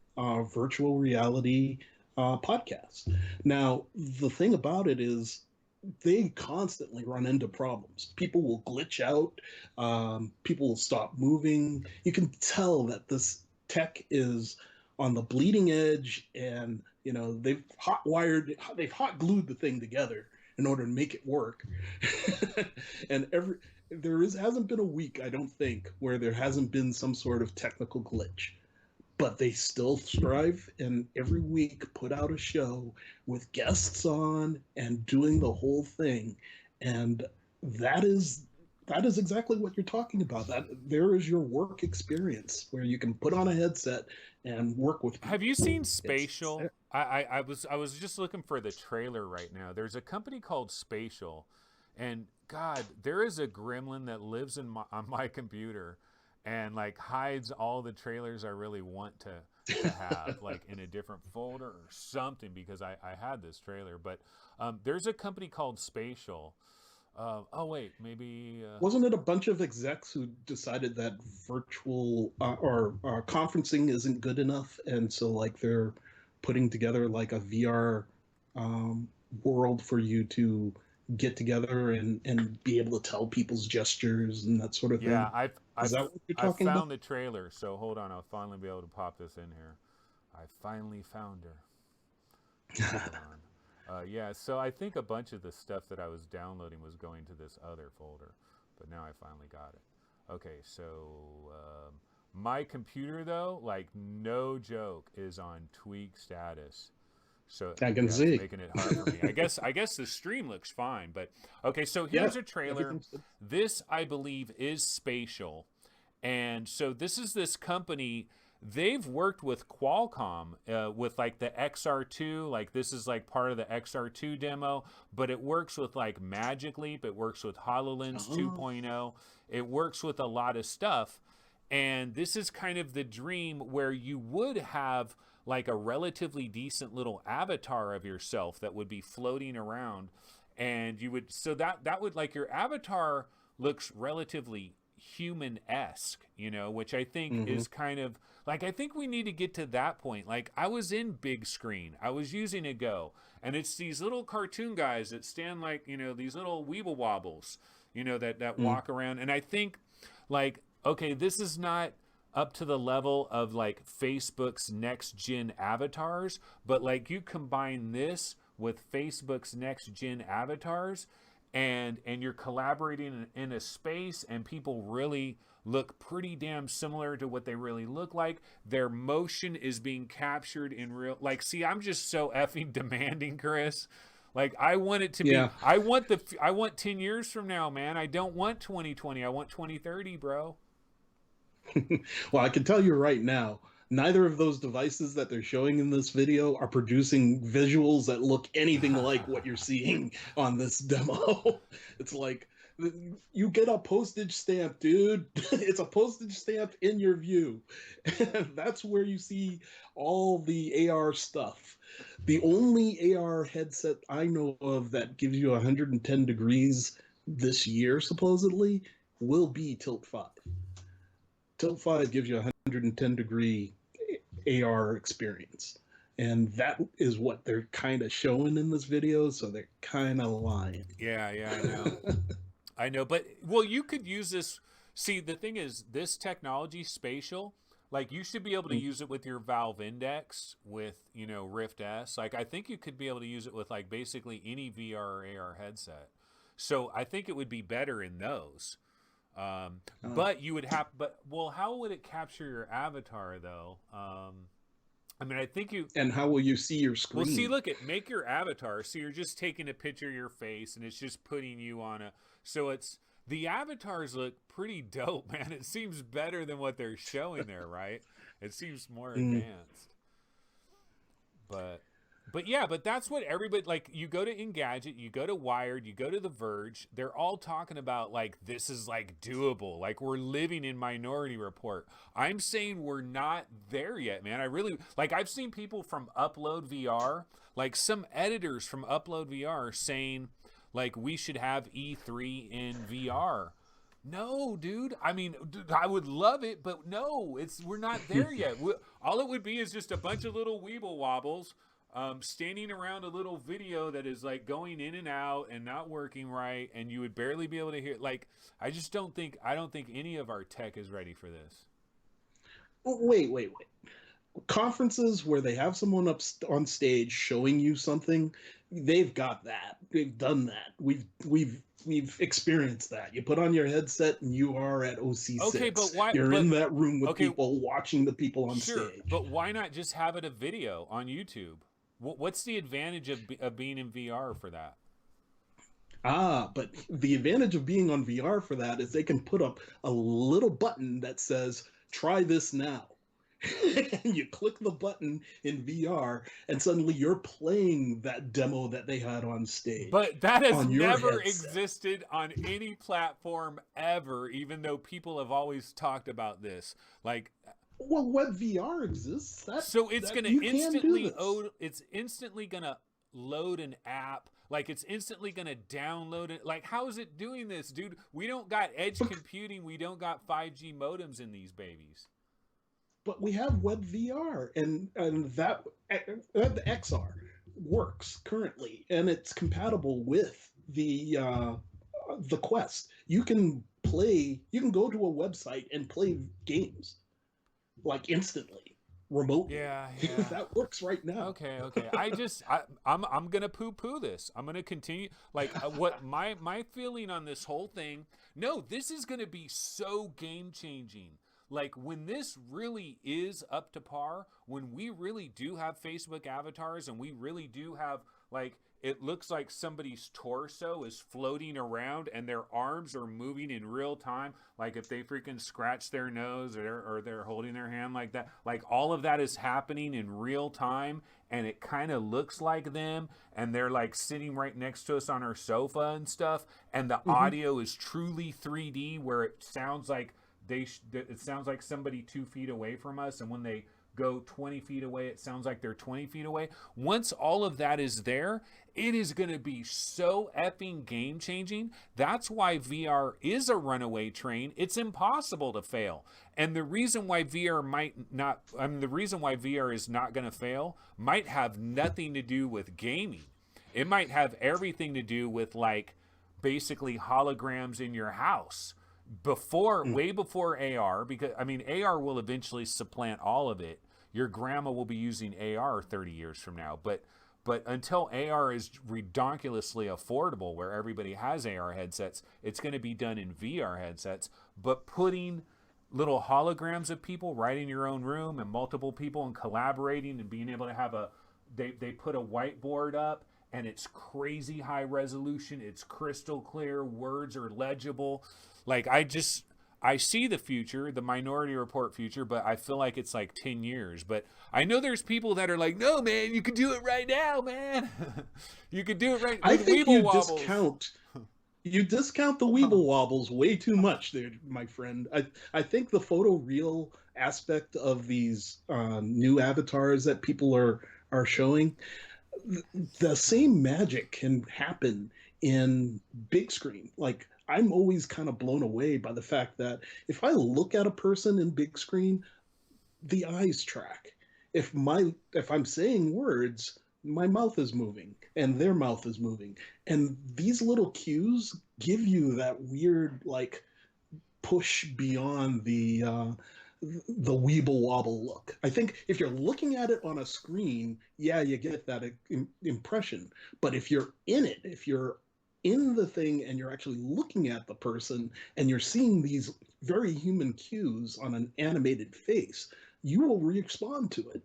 virtual reality podcast. Now, the thing about it is they constantly run into problems. People will glitch out. People will stop moving. You can tell that this tech is on the bleeding edge, and they've hot glued the thing together in order to make it work. And there hasn't been a week, I don't think, where there hasn't been some sort of technical glitch, but they still strive and every week put out a show with guests on and doing the whole thing. And that is that is exactly what you're talking about. That there is your work experience where you can put on a headset and work with Have you people. seen It's Spatial? there. I was just looking for the trailer right now. There's a company called Spatial, and God, there is a gremlin that lives on my computer, and like hides all the trailers I really want to have, like in a different folder or something, because I had this trailer. But there's a company called Spatial, Oh wait, maybe. Wasn't it a bunch of execs who decided that virtual or conferencing isn't good enough, and so like they're putting together like a VR um, world for you to get together and be able to tell people's gestures and that sort of Yeah, thing? Is that what you're I've talking about? found the trailer. So hold on, I'll finally be able to pop this in here. I finally found her. Hold on. Yeah, so I think a bunch of the stuff that I was downloading was going to this other folder, but now I finally got it. Okay, so my computer though, like no joke, is on tweak status. So I can yeah, it's see. making it hard for me. I guess the stream looks fine, but okay. So Yeah, here's a trailer. everything's good. This I believe is spatial, and so this is this company. They've worked with Qualcomm with like the XR2. Like this is like part of the XR2 demo, but it works with like Magic Leap. It works with HoloLens Oh. 2.0. It works with a lot of stuff. And this is kind of the dream where you would have like a relatively decent little avatar of yourself that would be floating around, and you would, so that would, like, your avatar looks relatively human-esque, which I think Hmm. is kind of like, I think we need to get to that point. Like, I was in big screen, I was using a Go, and it's these little cartoon guys that stand like, these little weeble wobbles, that walk around, and I think, like, okay, this is not up to the level of like Facebook's next gen avatars, but like you combine this with Facebook's next gen avatars, and you're collaborating in a space, and people really look pretty damn similar to what they really look like. Their motion is being captured in real, like, see, I'm just so effing demanding, Chris. Like, I want it to be, Yeah. I want 10 years from now, man. I don't want 2020. I want 2030, bro. Well, I can tell you right now, neither of those devices that they're showing in this video are producing visuals that look anything like what you're seeing on this demo. It's like you get a postage stamp, dude. It's a postage stamp in your view. That's where you see all the AR stuff. The only AR headset I know of that gives you 110 degrees this year, supposedly, will be Tilt 5. Tilt 5 gives you a 110-degree AR experience. And that is what they're kind of showing in this video, so they're kind of lying. Yeah, I know. I know, but well, you could use this. See, the thing is, this technology, spatial, like you should be able to use it with your Valve Index, with Rift S. Like I think you could be able to use it with like basically any VR or AR headset. So I think it would be better in those. But you would have, but well, how would it capture your avatar though? I mean, I think you. And how will you see your Well, see, screen? look at make your avatar. So you're just taking a picture of your face, and it's just putting you on a. So it's the avatars look pretty dope, man. It seems better than what they're showing there, right? It seems more Mm. advanced, but. But yeah, but that's what everybody, like, you go to Engadget, you go to Wired, you go to The Verge, they're all talking about like this is like doable. Like we're living in Minority Report. I'm saying we're not there yet, man. I really like I've seen people from Upload VR, like some editors from Upload VR saying like we should have E3 in VR. No, dude. I mean, I would love it, but no, we're not there yet. All it would be is just a bunch of little weeble wobbles, standing around a little video that is like going in and out and not working right, and you would barely be able to hear. Like, I don't think any of our tech is ready for this. Wait. Conferences where they have someone on stage showing you something, they've got that. They've done that. We've experienced that. You put on your headset and you are at Okay, but OC6. why? You're in But that room with okay, people watching the people on sure, stage. but why not just have it a video on YouTube? What's the advantage of being in VR for that? But the advantage of being on VR for that is they can put up a little button that says, try this now. And you click the button in VR, and suddenly you're playing that demo that they had on stage But that has on your never headset. existed on any platform ever, even though people have always talked about this. Like, Well, web VR exists. so it's That gonna you can do this. it's instantly gonna load an app. Like it's instantly going to download it. Like, how is it doing this, dude? We don't got edge computing. We don't got 5G modems in these babies. But we have web VR, and that the XR works currently, and it's compatible with the Quest. You can go to a website and play games like instantly, remotely. Yeah, yeah. That works right now. Okay. I'm gonna poo-poo this. I'm gonna continue. Like, what my feeling on this whole thing? No, this is gonna be so game changing. Like, when this really is up to par, when we really do have Facebook avatars and we really do have, like, it looks like somebody's torso is floating around and their arms are moving in real time. Like if they freaking scratch their nose or they're holding their hand like that, like all of that is happening in real time and it kind of looks like them and they're like sitting right next to us on our sofa and stuff. And the audio is truly 3D where it sounds like it sounds like somebody 2 feet away from us, and when they go 20 feet away, it sounds like they're 20 feet away. Once all of that is there, it is going to be so effing game changing. That's why VR is a runaway train. It's impossible to fail. And the reason why VR is not going to fail might have nothing to do with gaming. It might have everything to do with like basically holograms in your house. Way before AR, because I mean AR will eventually supplant all of it. Your grandma will be using AR 30 years from now, but until AR is redonkulously affordable where everybody has AR headsets, it's going to be done in VR headsets. But putting little holograms of people right in your own room and multiple people and collaborating and being able to have they put a whiteboard up and it's crazy high resolution, it's crystal clear, words are legible. Like, I see the future, the Minority Report future, but I feel like it's like 10 years. But I know there's people that are like, no, man, you could do it right now, man. You could do it right now. I think you discount the Weeble Wobbles way too much there, my friend. I think the photoreal aspect of these new avatars that people are showing, the same magic can happen in big screen. Like, I'm always kind of blown away by the fact that if I look at a person in big screen, the eyes track. If I'm saying words, my mouth is moving and their mouth is moving. And these little cues give you that weird like push beyond the Weeble Wobble look. I think if you're looking at it on a screen, yeah, you get that impression. But if you're in it, if you're in the thing and you're actually looking at the person and you're seeing these very human cues on an animated face, you will respond to it.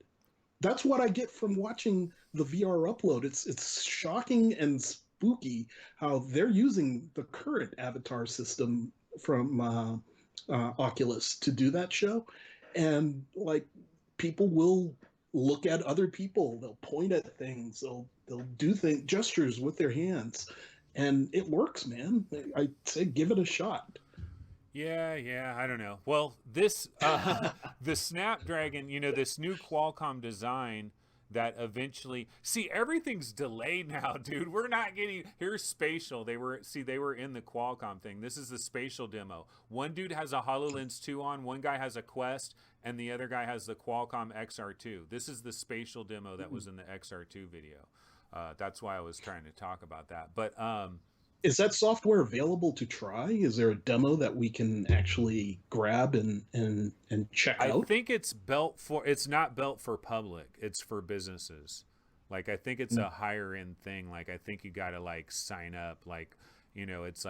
That's what I get from watching the VR upload. It's shocking and spooky how they're using the current avatar system from Oculus to do that show. And like, people will look at other people, they'll point at things, they'll do gestures with their hands. And it works, man. I say give it a shot. Yeah, I don't know. Well, this the Snapdragon, this new Qualcomm design that eventually everything's delayed now, dude. We're not getting here's spatial. They were in the Qualcomm thing. This is the spatial demo. One dude has a HoloLens 2 on, one guy has a Quest, and the other guy has the Qualcomm XR2. This is the spatial demo that was in the XR2 video. That's why I was trying to talk about that. But is that software available to try? Is there a demo that we can actually grab and check out? I think it's not built for public. It's for businesses. Like, I think it's a higher end thing. Like, I think you got to like sign up. Like, it's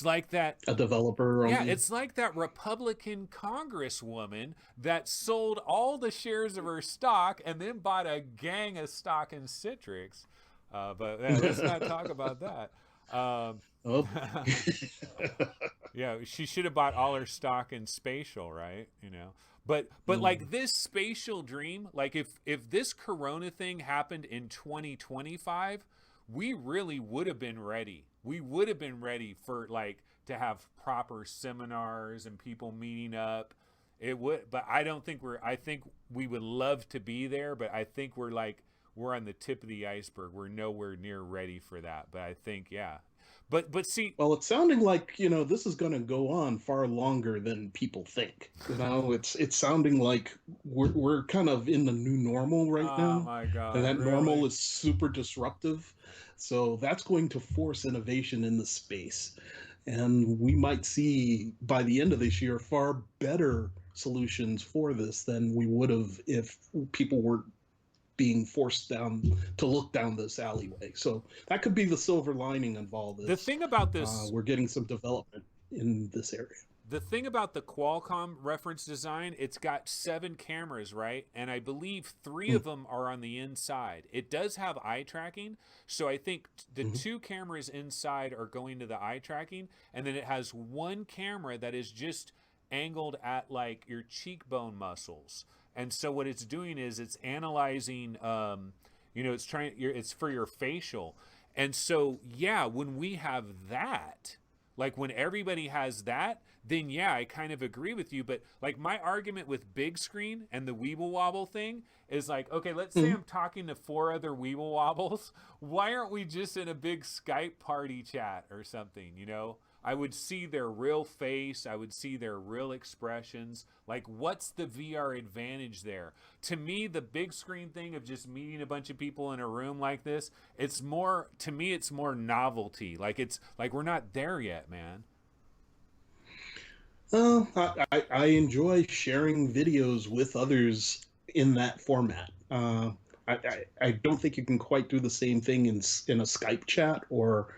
like that a developer. Yeah, it's like that Republican congresswoman that sold all the shares of her stock and then bought a gang of stock in Citrix. But let's not talk about that. Yeah, she should have bought all her stock in spatial, right? But like this spatial dream, like if this Corona thing happened in 2025, we really would have been ready. We would have been ready for like to have proper seminars and people meeting up. It would, but I don't think I think we would love to be there, but I think we're like, we're on the tip of the iceberg. We're nowhere near ready for that. But I think, yeah. But see, Well, it's sounding like, this is going to go on far longer than people think. It's sounding like we're kind of in the new normal right oh now, my and God, that really? normal is super disruptive. So that's going to force innovation in the space. And we might see by the end of this year far better solutions for this than we would have if people were being forced down to look down this alleyway. So that could be the silver lining of all The this. thing about this We're getting some development in this area. The thing about the Qualcomm reference design, it's got 7 cameras, right? And I believe 3 Mm-hmm. of them are on the inside. It does have eye tracking, so I think the 2 cameras inside are going to the eye tracking, and then it has 1 camera that is just angled at like your cheekbone muscles. And so what it's doing is it's analyzing, it's for your facial. And so yeah, when we have that, like when everybody has that, then yeah, I kind of agree with you. But like my argument with big screen and the Weeble Wobble thing is like, okay, let's say Mm-hmm. I'm talking to 4 other Weeble Wobbles. Why aren't we just in a big Skype party chat or something, I would see their real face. I would see their real expressions. Like, what's the VR advantage there? To me, the big screen thing of just meeting a bunch of people in a room like this, it's more, to me, it's more novelty. Like, it's like we're not there yet, man. I enjoy sharing videos with others in that format. I don't think you can quite do the same thing in a Skype chat or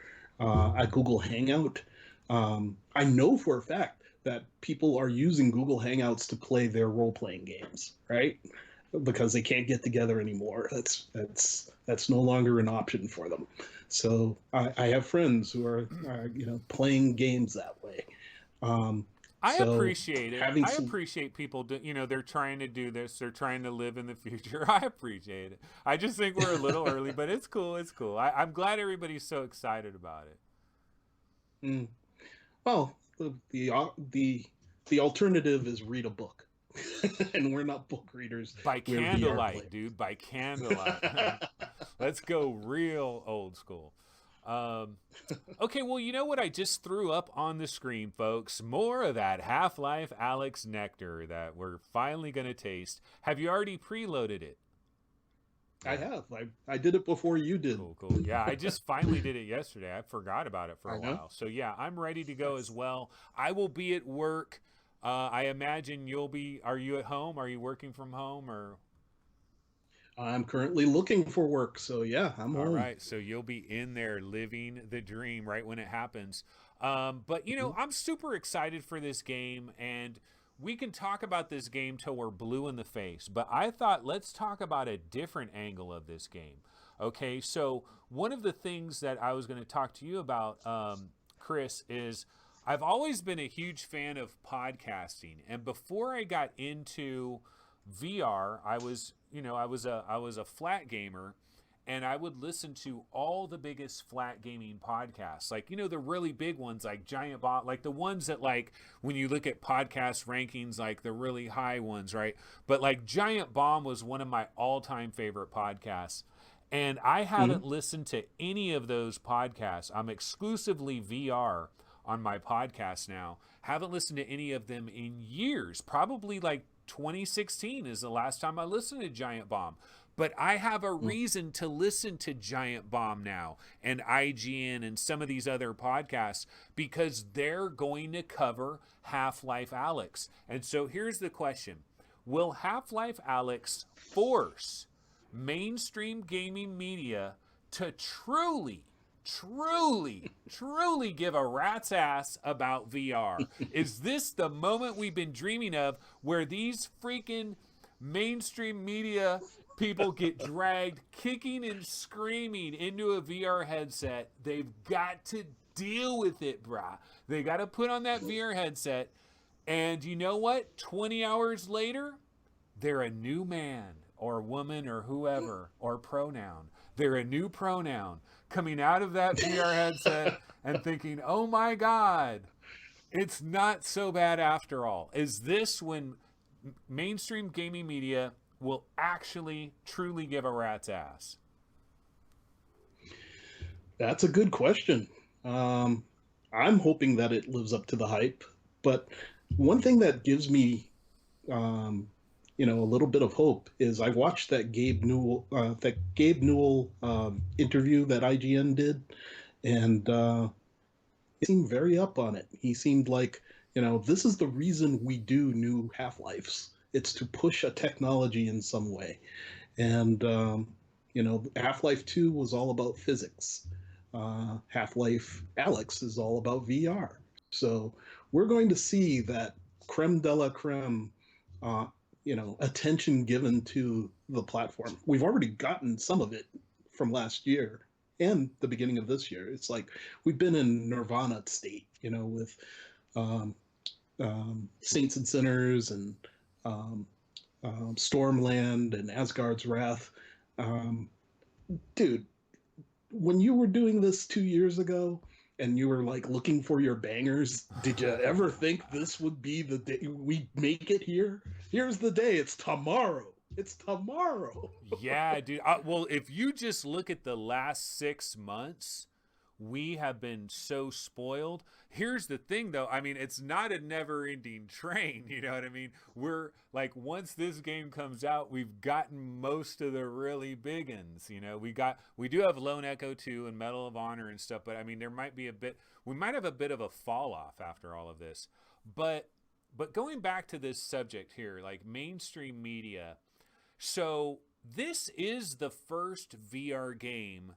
a Google Hangout. I know for a fact that people are using Google Hangouts to play their role playing games, right? Because they can't get together anymore. That's no longer an option for them. So I have friends who are playing games that way. Um, I so appreciate it. having I some, appreciate people, they're trying to do this. They're trying to live in the future. I appreciate it. I just think we're a little early, but it's cool. It's cool. I'm glad everybody's so excited about it. mm, well, the alternative is read a book, and we're not book readers. By We're VR candlelight, dude. By candlelight. players. Let's go real old school. Um, okay, well, you know what I just threw up on the screen, folks? More of that Half-Life Alex nectar that we're finally going to taste. Have you already preloaded it? I Yeah. have. I did it before you did. Cool, cool. Yeah, I just finally did it yesterday. I forgot about it for I a know. while. So yeah, I'm ready to go as Nice. well. I will be at work. I imagine you'll be. Are you at home? Are you working from home or? I'm currently looking for work, so yeah, I'm All home. right, so you'll be in there living the dream right when it happens. But Mhm. I'm super excited for this game, and we can talk about this game till we're blue in the face. But I thought let's talk about a different angle of this game. Okay, so one of the things that I was going to talk to you about, Chris, is I've always been a huge fan of podcasting, and before I got into VR, I was a flat gamer, and I would listen to all the biggest flat gaming podcasts, like the really big ones, like Giant Bomb, like the ones that like when you look at podcast rankings, like the really high ones, right? But like Giant Bomb was one of my all-time favorite podcasts. And I Mhm. haven't listened to any of those podcasts. I'm exclusively VR on my podcast now. Haven't listened to any of them in years. Probably like 2016 is the last time I listened to Giant Bomb. But I have a Mhm. reason to listen to Giant Bomb now and IGN and some of these other podcasts because they're going to cover Half-Life Alyx. And so here's the question. Will Half-Life Alyx force mainstream gaming media to truly give a rat's ass about VR? Is this the moment we've been dreaming of where these freaking mainstream media people get dragged kicking and screaming into a VR headset? They've got to deal with it, brah. They got to put on that VR headset. And you know what? 20 hours later, they're a new man or woman or whoever or pronoun. They're a new pronoun coming out of that VR headset and thinking, oh my God, it's not so bad after all. Is this when mainstream gaming media will actually truly give a rat's ass? That's a good question. Um, I'm hoping that it lives up to the hype, but one thing that gives me, um, a little bit of hope is I watched that Gabe Newell interview that IGN did, and he seemed very up on it. He seemed like, this is the reason we do new Half-Lives. It's to push a technology in some way. And, Half-Life 2 was all about physics. Half-Life Alex is all about VR. So we're going to see that creme de la creme, attention given to the platform. We've already gotten some of it from last year and the beginning of this year. It's like we've been in Nirvana state, with um, Saints and Sinners and um, Stormland and Asgard's Wrath. Um, Dude, when you were doing this 2 years ago and you were like looking for your bangers, did you ever think this would be the day we make it here? Here's the day. It's tomorrow. It's tomorrow. Yeah, dude. Well, if you just look at the last 6 months, we have been so spoiled. Here's the thing, though. I mean, it's not a never-ending train. You know what I mean? We're like, once this game comes out, we've gotten most of the really big uns. We do have Lone Echo 2 and Medal of Honor and stuff, but I mean, we might have a bit of a fall off after all of this. But going back to this subject here, like mainstream media. So this is the first VR game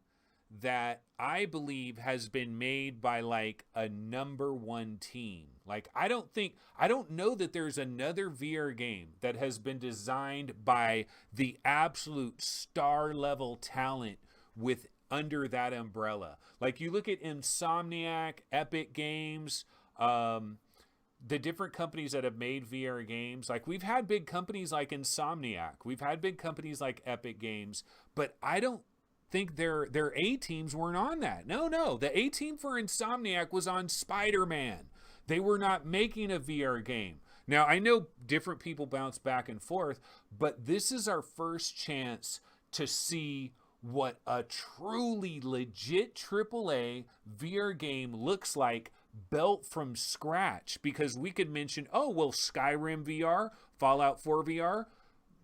that I believe has been made by like a number one team. Like I don't know that there's another VR game that has been designed by the absolute star level talent with under that umbrella. Like you look at Insomniac, Epic Games, the different companies that have made VR games. Like we've had big companies like Insomniac, we've had big companies like Epic Games, but I don't think their A teams weren't on that. No, the A team for Insomniac was on Spider-Man. They were not making a VR game. Now I know different people bounce back and forth, but this is our first chance to see what a truly legit AAA VR game looks like, built from scratch. Because we could mention, oh well, Skyrim VR, Fallout 4 VR.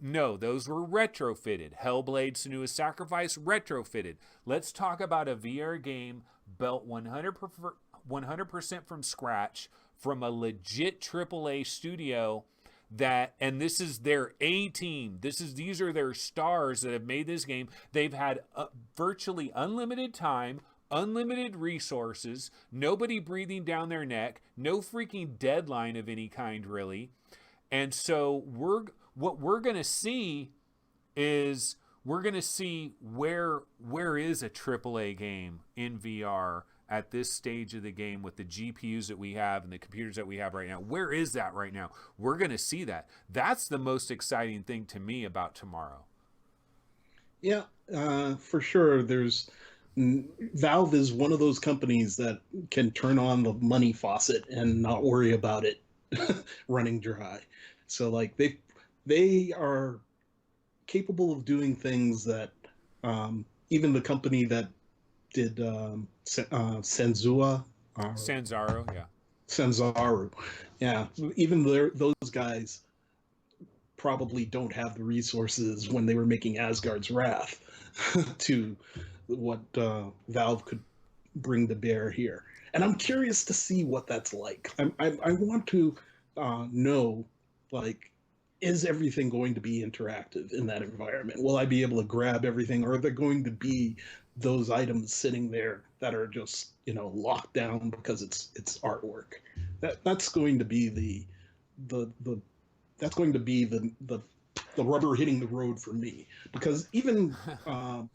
No, those were retrofitted. Hellblade Senua's Sacrifice, retrofitted. Let's talk about a VR game built 100% from scratch from a legit AAA studio and this is their A team. These are their stars that have made this game. They've had virtually unlimited time, unlimited resources, nobody breathing down their neck, no freaking deadline of any kind really. And so what we're going to see is where is a AAA game in VR at this stage of the game with the GPUs that we have and the computers that we have right now. Where is that right now? We're going to see that. That's the most exciting thing to me about tomorrow. Yeah, for sure. Valve is one of those companies that can turn on the money faucet and not worry about it running dry. So like they are capable of doing things that even the company that did Sanzaru, yeah. Sanzaru, yeah, even those guys probably don't have the resources when they were making Asgard's Wrath to what Valve could bring to bear here. And I'm curious to see what that's like. I want to know, like, is everything going to be interactive in that environment? Will I be able to grab everything, or are there going to be those items sitting there that are just locked down because it's artwork? That's going to be the that's going to be the rubber hitting the road for me, because even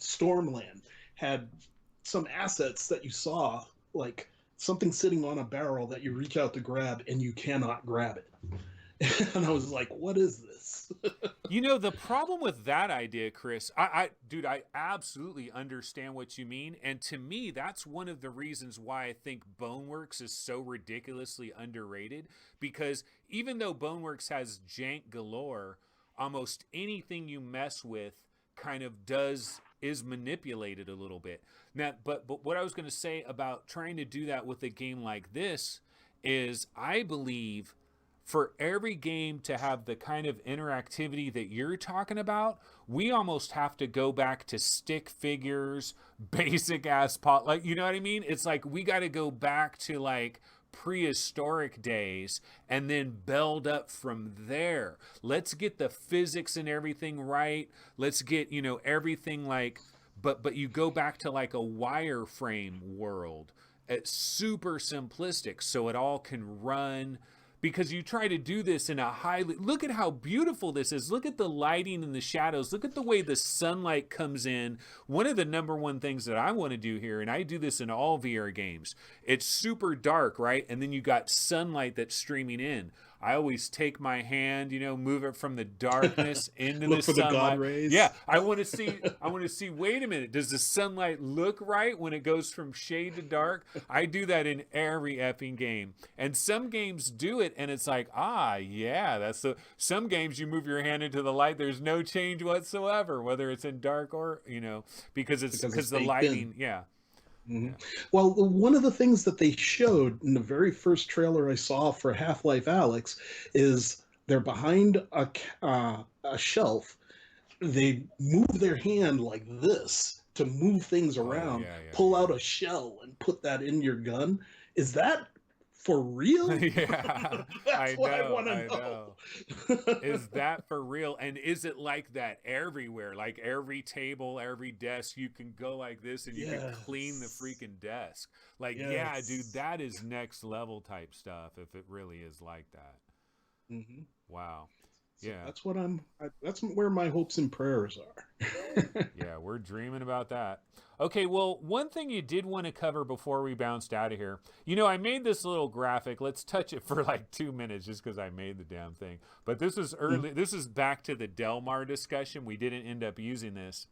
Stormland had some assets that you saw, like something sitting on a barrel that you reach out to grab and you cannot grab it. And I was like, what is this? The problem with that idea, Chris, dude, I absolutely understand what you mean. And to me, that's one of the reasons why I think Boneworks is so ridiculously underrated. Because even though Boneworks has jank galore, almost anything you mess with kind of is manipulated a little bit. Now, but what I was going to say about trying to do that with a game like this is I believe for every game to have the kind of interactivity that you're talking about, we almost have to go back to stick figures, basic ass pot, like, you know what I mean? It's like we got to go back to like prehistoric days and then build up from there. Let's get the physics and everything right. Let's get, everything like, but you go back to like a wireframe world. It's super simplistic so it all can run, because you try to do this in a highly, look at how beautiful this is. Look at the lighting and the shadows. Look at the way the sunlight comes in. One of the number one things that I want to do here, and I do this in all VR games, it's super dark, right? And then you got sunlight that's streaming in. I always take my hand, move it from the darkness into Look the for sunlight. the God rays. Yeah, I want to see, wait a minute, does the sunlight look right when it goes from shade to dark? I do that in every effing game. And some games do it, and it's like, yeah, that's some games you move your hand into the light, there's no change whatsoever, whether it's in dark or, because the lighting, yeah. Mm-hmm. Yeah. Well, one of the things that they showed in the very first trailer I saw for Half-Life Alyx is they're behind a shelf. They move their hand like this to move things around, pull out a shell and put that in your gun. Is that for real? Yeah, That's what I want to know. Is that for real? And is it like that everywhere? Like every table, every desk, you can go like this and you can clean the freaking desk. Like, yeah, dude, that is next level type stuff if it really is like that. Mm-hmm. Wow. So yeah. That's where my hopes and prayers are. Yeah, we're dreaming about that. Okay, well, one thing you did want to cover before we bounced out of here. I made this little graphic. Let's touch it for like 2 minutes just because I made the damn thing. But this is early. Mm-hmm. This is back to the Delmar discussion. We didn't end up using this.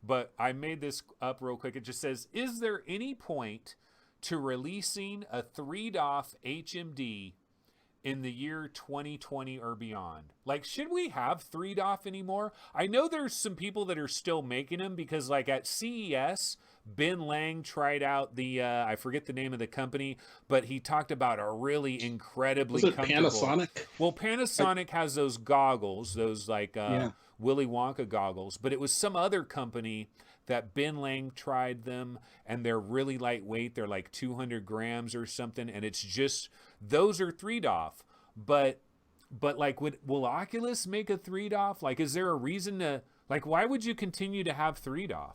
But I made this up real quick. It just says, is there any point to releasing a 3DOF HMD in the year 2020 or beyond? Like, should we have 3DOF anymore? I know there's some people that are still making them because, like, at CES, Ben Lang tried out the, I forget the name of the company, but he talked about a really incredibly comfortable... Panasonic? Well, Panasonic has those goggles, those, like, Willy Wonka goggles, but it was some other company that Ben Lang tried them, and they're really lightweight. They're like 200 grams or something, and it's just... Those are 3DOF, but like, will Oculus make a 3DOF? Like, is there a reason to, like, why would you continue to have 3DOF?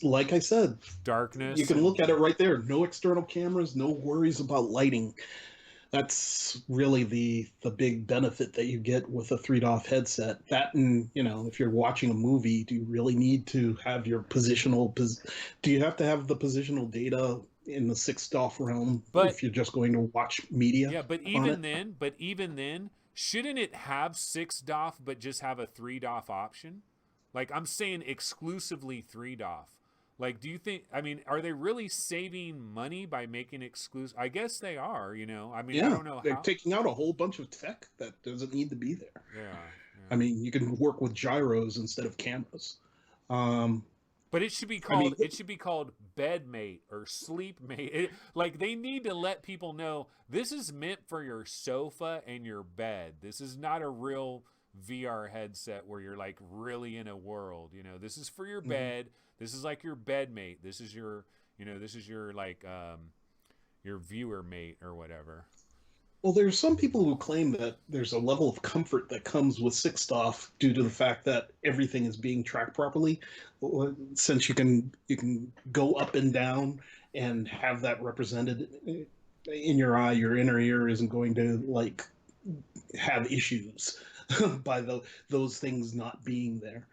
Like I said, darkness. You can look at it right there. No external cameras, no worries about lighting. That's really the big benefit that you get with a 3DOF headset. That, and if you're watching a movie, do you really need to have your positional? Do you have to have the positional data in the 6DOF realm if you're just going to watch media? Yeah, but even then, shouldn't it have 6DOF but just have a 3DOF option? Like, I'm saying exclusively 3DOF. Like, do you think, are they really saving money by making exclusive? I guess they are, I don't know. They're taking out a whole bunch of tech that doesn't need to be there. Yeah. You can work with gyros instead of cameras. But it should be called bedmate or sleepmate. Like, they need to let people know this is meant for your sofa and your bed. This is not a real VR headset where you're like really in a world. This is for your bed. This is like your bedmate. This is your, this is your like your viewer mate or whatever. Well, there's some people who claim that there's a level of comfort that comes with 6DOF due to the fact that everything is being tracked properly. Since you can go up and down and have that represented in your eye, your inner ear isn't going to like have issues by those things not being there.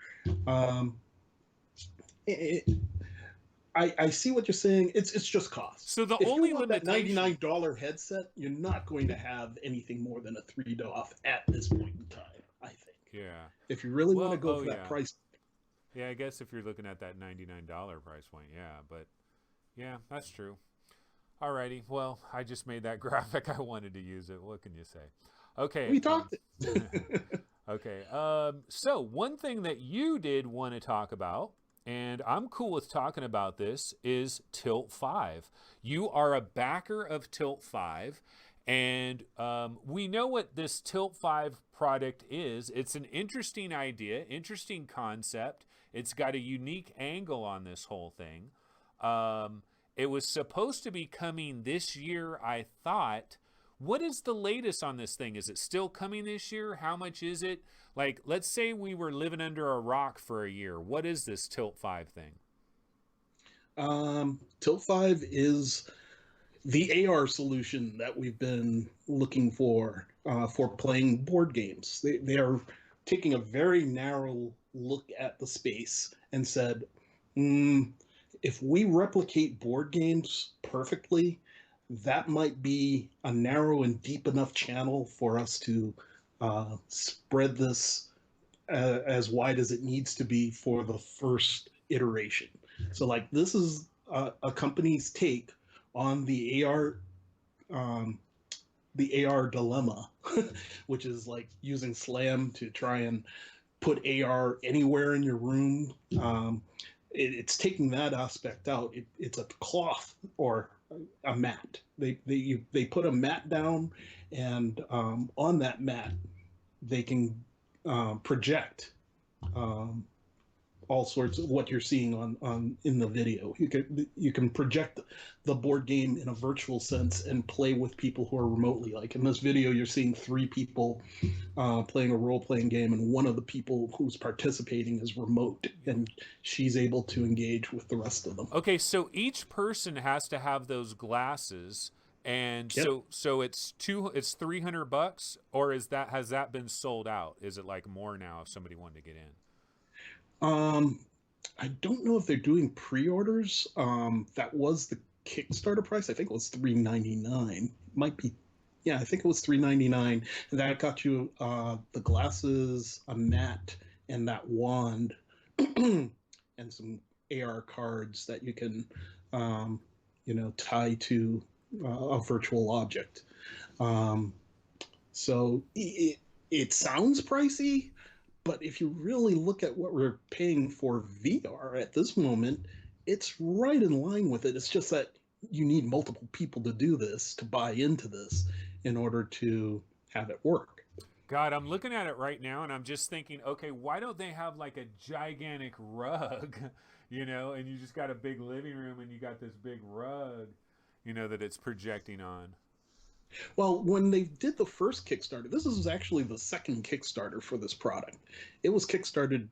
I see what you're saying. It's just cost. So the if only you want limitation, that $99 headset, you're not going to have anything more than a 3DOF at this point in time, I think. Yeah. If you really want to go for that price. Yeah, I guess if you're looking at that $99 price point, yeah. But yeah, that's true. Alrighty. Well, I just made that graphic. I wanted to use it. What can you say? Okay. We talked. Okay. So one thing that you did want to talk about, and I'm cool with talking about this, is Tilt 5. You are a backer of Tilt 5, and we know what this Tilt 5 product is. It's an interesting idea, interesting concept. It's got a unique angle on this whole thing. It was supposed to be coming this year, I thought. What is the latest on this thing? Is it still coming this year? How much is it? Like, let's say we were living under a rock for a year. What is this Tilt 5 thing? Tilt 5 is the AR solution that we've been looking for playing board games. They are taking a very narrow look at the space and said, mm, if we replicate board games perfectly, that might be a narrow and deep enough channel for us to spread this as wide as it needs to be for the first iteration. So, like, this is a company's take on um, the AR dilemma, which is like using Slam to try and put AR anywhere in your room. It's taking that aspect out. It's a cloth or a mat. They put a mat down, and on that mat they can project um, all sorts of what you're seeing on in the video. You can project the board game in a virtual sense and play with people who are remotely. Like in this video, you're seeing three people playing a role playing game, and one of the people who's participating is remote, and she's able to engage with the rest of them. Okay, so each person has to have those glasses, and Yep. so it's $300, or has that been sold out? Is it like more now if somebody wanted to get in? Um, I don't know if they're doing pre-orders. That was the Kickstarter price. I think it was $399. Might be, yeah, I think it was $399, and that got you the glasses, a mat, and that wand, and some AR cards that you can, um, tie to a virtual object. Um, so it sounds pricey, but if you really look at what we're paying for VR at this moment, it's right in line with it. It's just that you need multiple people to do this, to buy into this, in order to have it work. God, I'm looking at it right now and I'm just thinking, okay, why don't they have like a gigantic rug, and you just got a big living room and you got this big rug, that it's projecting on. Well, when they did the first Kickstarter, this is actually the second Kickstarter for this product. It was kickstarted,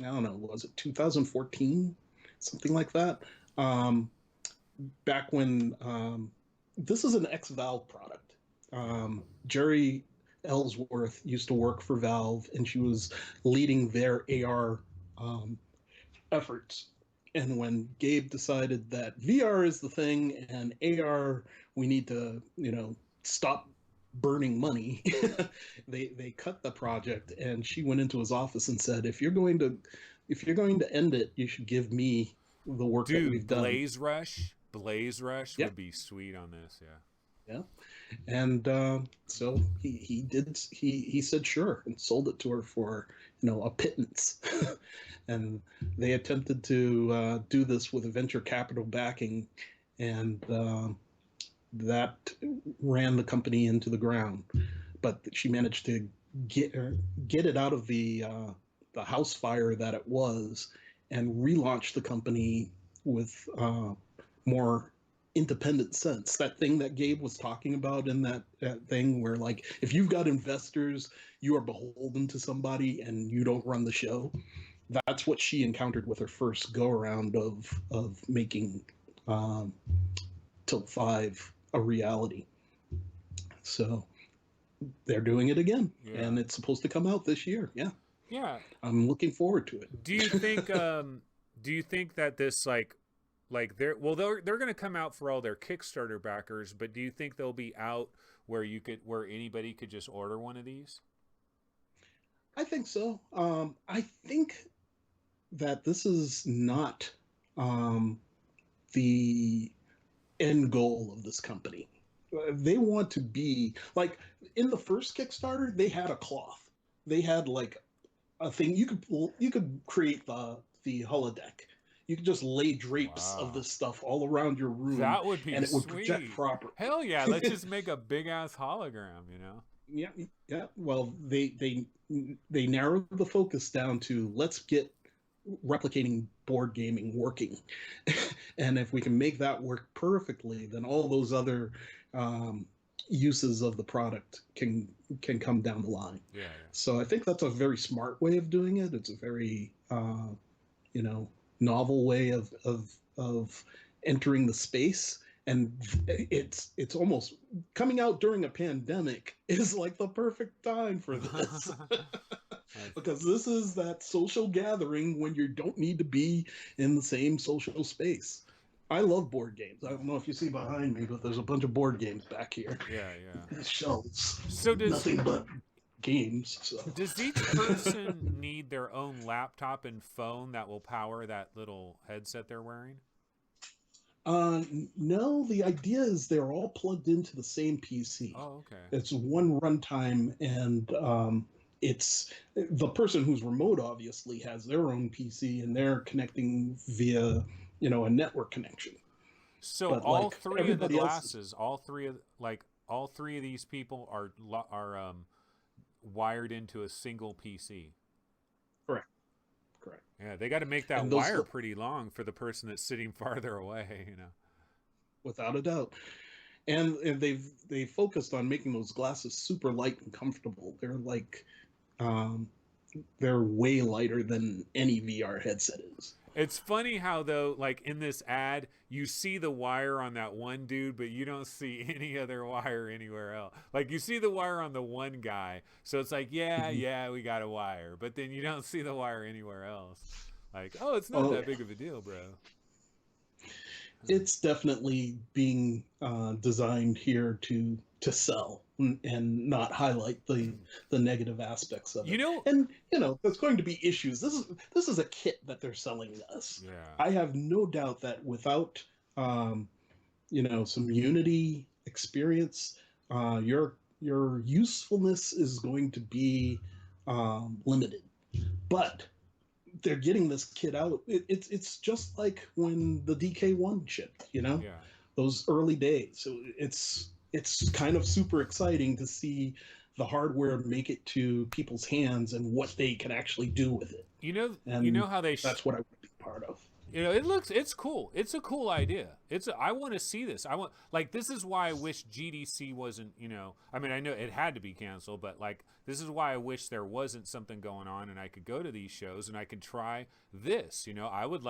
I don't know, was it 2014? Something like that. Um, Back when this is an ex-Valve product. Jerry Ellsworth used to work for Valve, and she was leading their AR efforts. And when Gabe decided that VR is the thing and AR, we need to, stop burning money, they cut the project, and she went into his office and said, if you're going to end it, you should give me the work that Dude, we've done. Blaze Rush Yeah, would be sweet on this, yeah. yeah. And so he said sure and sold it to her for a pittance. And they attempted to do this with a venture capital backing, and that ran the company into the ground. But she managed to get get it out of the house fire that it was, and relaunch the company with more independent sense. That thing that Gabe was talking about in that thing where, like, if you've got investors, you are beholden to somebody and you don't run the show. That's what she encountered with her first go around of making um, Tilt 5 a reality. So they're doing it again, Yeah. and it's supposed to come out this year. Yeah, Yeah. I'm looking forward to it. Do you think that this they're going to come out for all their Kickstarter backers, but do you think they'll be out where anybody could just order one of these? I think so. I think that this is not um, the end goal of this company. They want to be like, in the first Kickstarter, they had a cloth. They had like a thing you could create the holodeck. You could just lay drapes of Wow. this stuff all around your room, That would be and it would project sweet. properly. Hell yeah, let's just make a big ass hologram, you know? Yeah, yeah. Well, they narrowed the focus down to let's get replicating board gaming working, and if we can make that work perfectly, then all those other um, uses of the product can come down the line. Yeah, yeah. So I think that's a very smart way of doing it. It's a very you know, novel way of entering the space, and it's almost coming out during a pandemic is like the perfect time for this. Because this is that social gathering when you don't need to be in the same social space. I love board games. I don't know if you see behind me, but there's a bunch of board games back here. Yeah, yeah. These shelves. So Nothing but games. So. does each person need their own laptop and phone that will power that little headset they're wearing? No, the idea is they're all plugged into the same PC. Oh, okay. It's one runtime, and it's the person who's remote obviously has their own PC, and they're connecting via, a network connection. So But all like three of the everybody else, glasses, all three of these people are wired into a single PC. correct, correct. Yeah, they got to make that And those, wire pretty long for the person that's sitting farther away, you know. without a doubt. And they focused on making those glasses super light and comfortable. They're like, they're way lighter than any VR headset is. It's funny how though, like in this ad, you see the wire on that one dude, but you don't see any other wire anywhere else. Like you see the wire on the one guy, so it's like, yeah, we got a wire, but then you don't see the wire anywhere else. Like, oh, it's not that big of a deal, bro. It's definitely being designed here to sell and not highlight the negative aspects of it. And there's going to be issues. This is a kit that they're selling us. Yeah. I have no doubt that without some Unity experience, your usefulness is going to be limited. But they're getting this kit out. It's just like when the DK1 shipped, Yeah. those early days. So it's kind of super exciting to see the hardware make it to people's hands and what they can actually do with it. And you know how that's what I would be part of. It's cool. It's a cool idea. I want to see this. This is why I wish GDC wasn't, I mean, I know it had to be canceled, but this is why I wish there wasn't something going on and I could go to these shows and I could try this. I would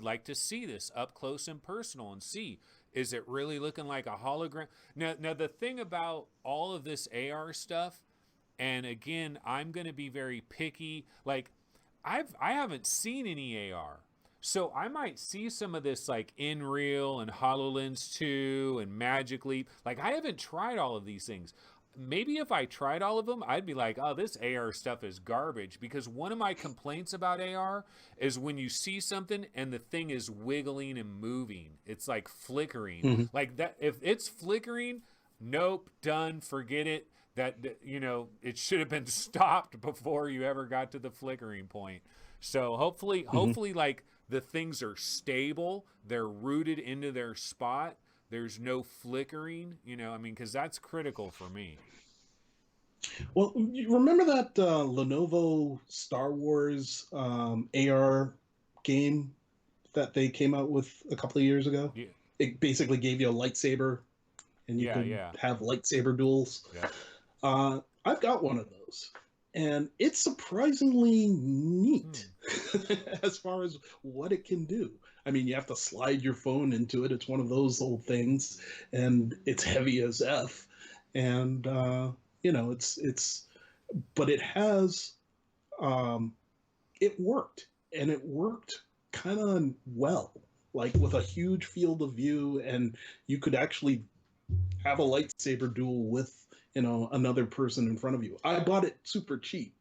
like to see this up close and personal and see, is it really looking like a hologram? Now the thing about all of this AR stuff, and again, I'm going to be very picky. I haven't seen any AR. So I might see some of this InReal and HoloLens 2 and Magic Leap. I haven't tried all of these things. Maybe if I tried all of them, I'd be like, oh, this AR stuff is garbage. Because one of my complaints about AR is when you see something and the thing is wiggling and moving. It's flickering. Mm-hmm. That. If it's flickering, nope, done, forget it. That, it should have been stopped before you ever got to the flickering point. So hopefully the things are stable, they're rooted into their spot, there's no flickering, because that's critical for me. Well, you remember that Lenovo Star Wars AR game that they came out with a couple of years ago? Yeah. It basically gave you a lightsaber, and you could have lightsaber duels. Yeah. I've got one of those. And it's surprisingly neat as far as what it can do. I mean, you have to slide your phone into it. It's one of those old things, and it's heavy as F. And but it has, it worked, and it worked kind of well, with a huge field of view, and you could actually have a lightsaber duel with another person in front of you. I bought it super cheap.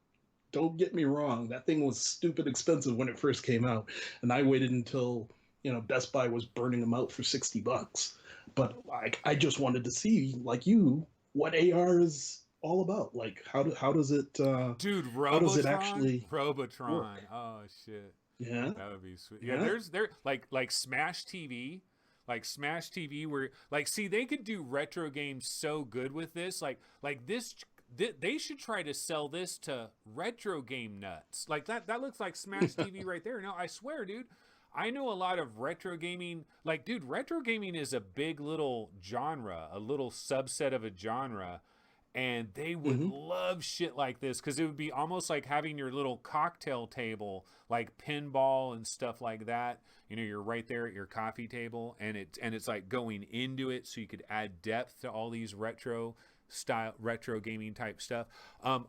Don't get me wrong. That thing was stupid expensive when it first came out. And I waited until, Best Buy was burning them out for $60. But I just wanted to see, like you, what AR is all about? Like, how does it Dude, how does it Robotron, actually Robotron. work? Oh shit, Yeah, that would be sweet. Yeah, yeah. there's there like Smash TV, like Smash TV, where like see they could do retro games so good with this, like this. They should try to sell this to retro game nuts. Like that looks like Smash TV right there. No, I swear, dude. I know a lot of retro gaming. Like, dude, retro gaming is a big little genre, a little subset of a genre, and they would Hmm. love shit like this because it would be almost like having your little cocktail table, like pinball and stuff like that. You know, you're right there at your coffee table, and it's like going into it, so you could add depth to all these retro gaming type stuff.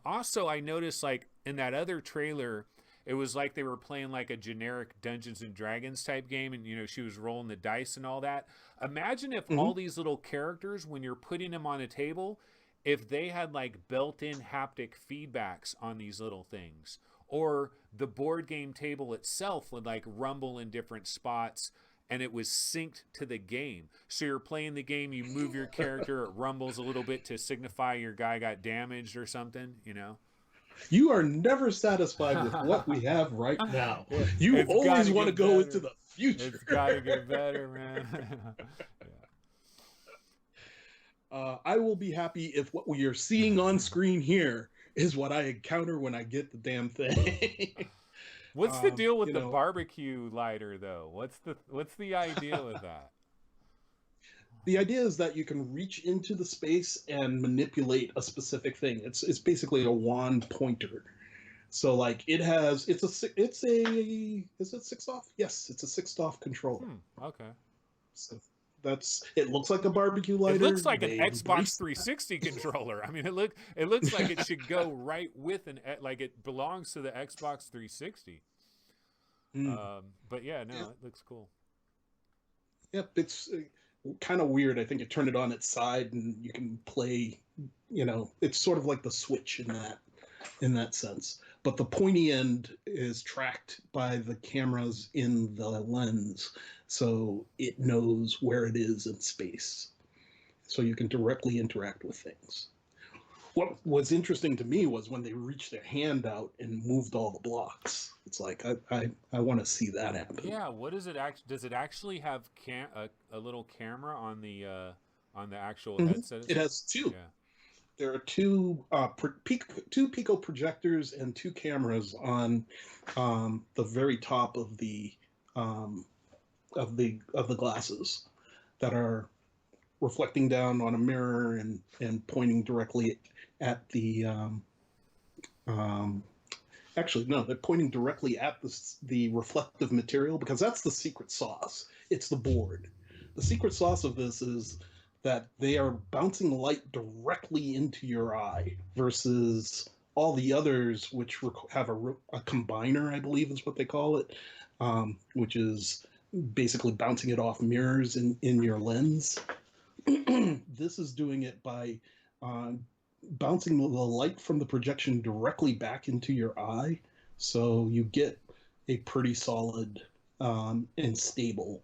Also, I noticed like in that other trailer, it was like they were playing like a generic Dungeons and Dragons type game, and you know she was rolling the dice and all that. Imagine if Hmm. all these little characters, when you're putting them on a table, if they had like built-in haptic feedbacks on these little things, or the board game table itself would like rumble in different spots and it was synced to the game. So you're playing the game, you move your character, it rumbles a little bit to signify your guy got damaged or something, you know? You are never satisfied with what we have right now. Yeah, You it's got always to want to get go into better. the future. It's got to get better, man. I will be happy if what we are seeing on screen here is what I encounter when I get the damn thing. What's the deal with You the know, barbecue lighter though? What's the idea with that? the idea is that you can reach into the space and manipulate a specific thing. It's basically a wand pointer. So like it's a is it six off? Yes, it's a six off controller. Okay. So that's it. Looks like a barbecue It lighter. looks like an They Xbox embrace 360 controller. I mean, it looks like it should go right with like it belongs to the Xbox 360. Mm. But yeah, no, Yeah. it looks cool. Yep, it's kind of weird. I think you turn it on its side and you can play. You know, it's sort of like the Switch in that sense. But the pointy end is tracked by the cameras in the lens, so it knows where it is in space. So you can directly interact with things. What was interesting to me was when they reached their hand out and moved all the blocks. It's like I want to see that happen. Yeah, what does it actually? Does it actually have a little camera on the actual Mhm. headset It itself? has two. Yeah. There are two Pico projectors and two cameras on the very top um, of the glasses that are reflecting down on a mirror and pointing directly at the um, actually no, they're pointing directly at the reflective material because that's the secret sauce. It's the board. The secret sauce of this is that they are bouncing light directly into your eye versus all the others, which have a combiner, I believe is what they call it, which is basically bouncing it off mirrors in your lens. This is doing it by uh, bouncing the light from the projection directly back into your eye, so you get a pretty solid and stable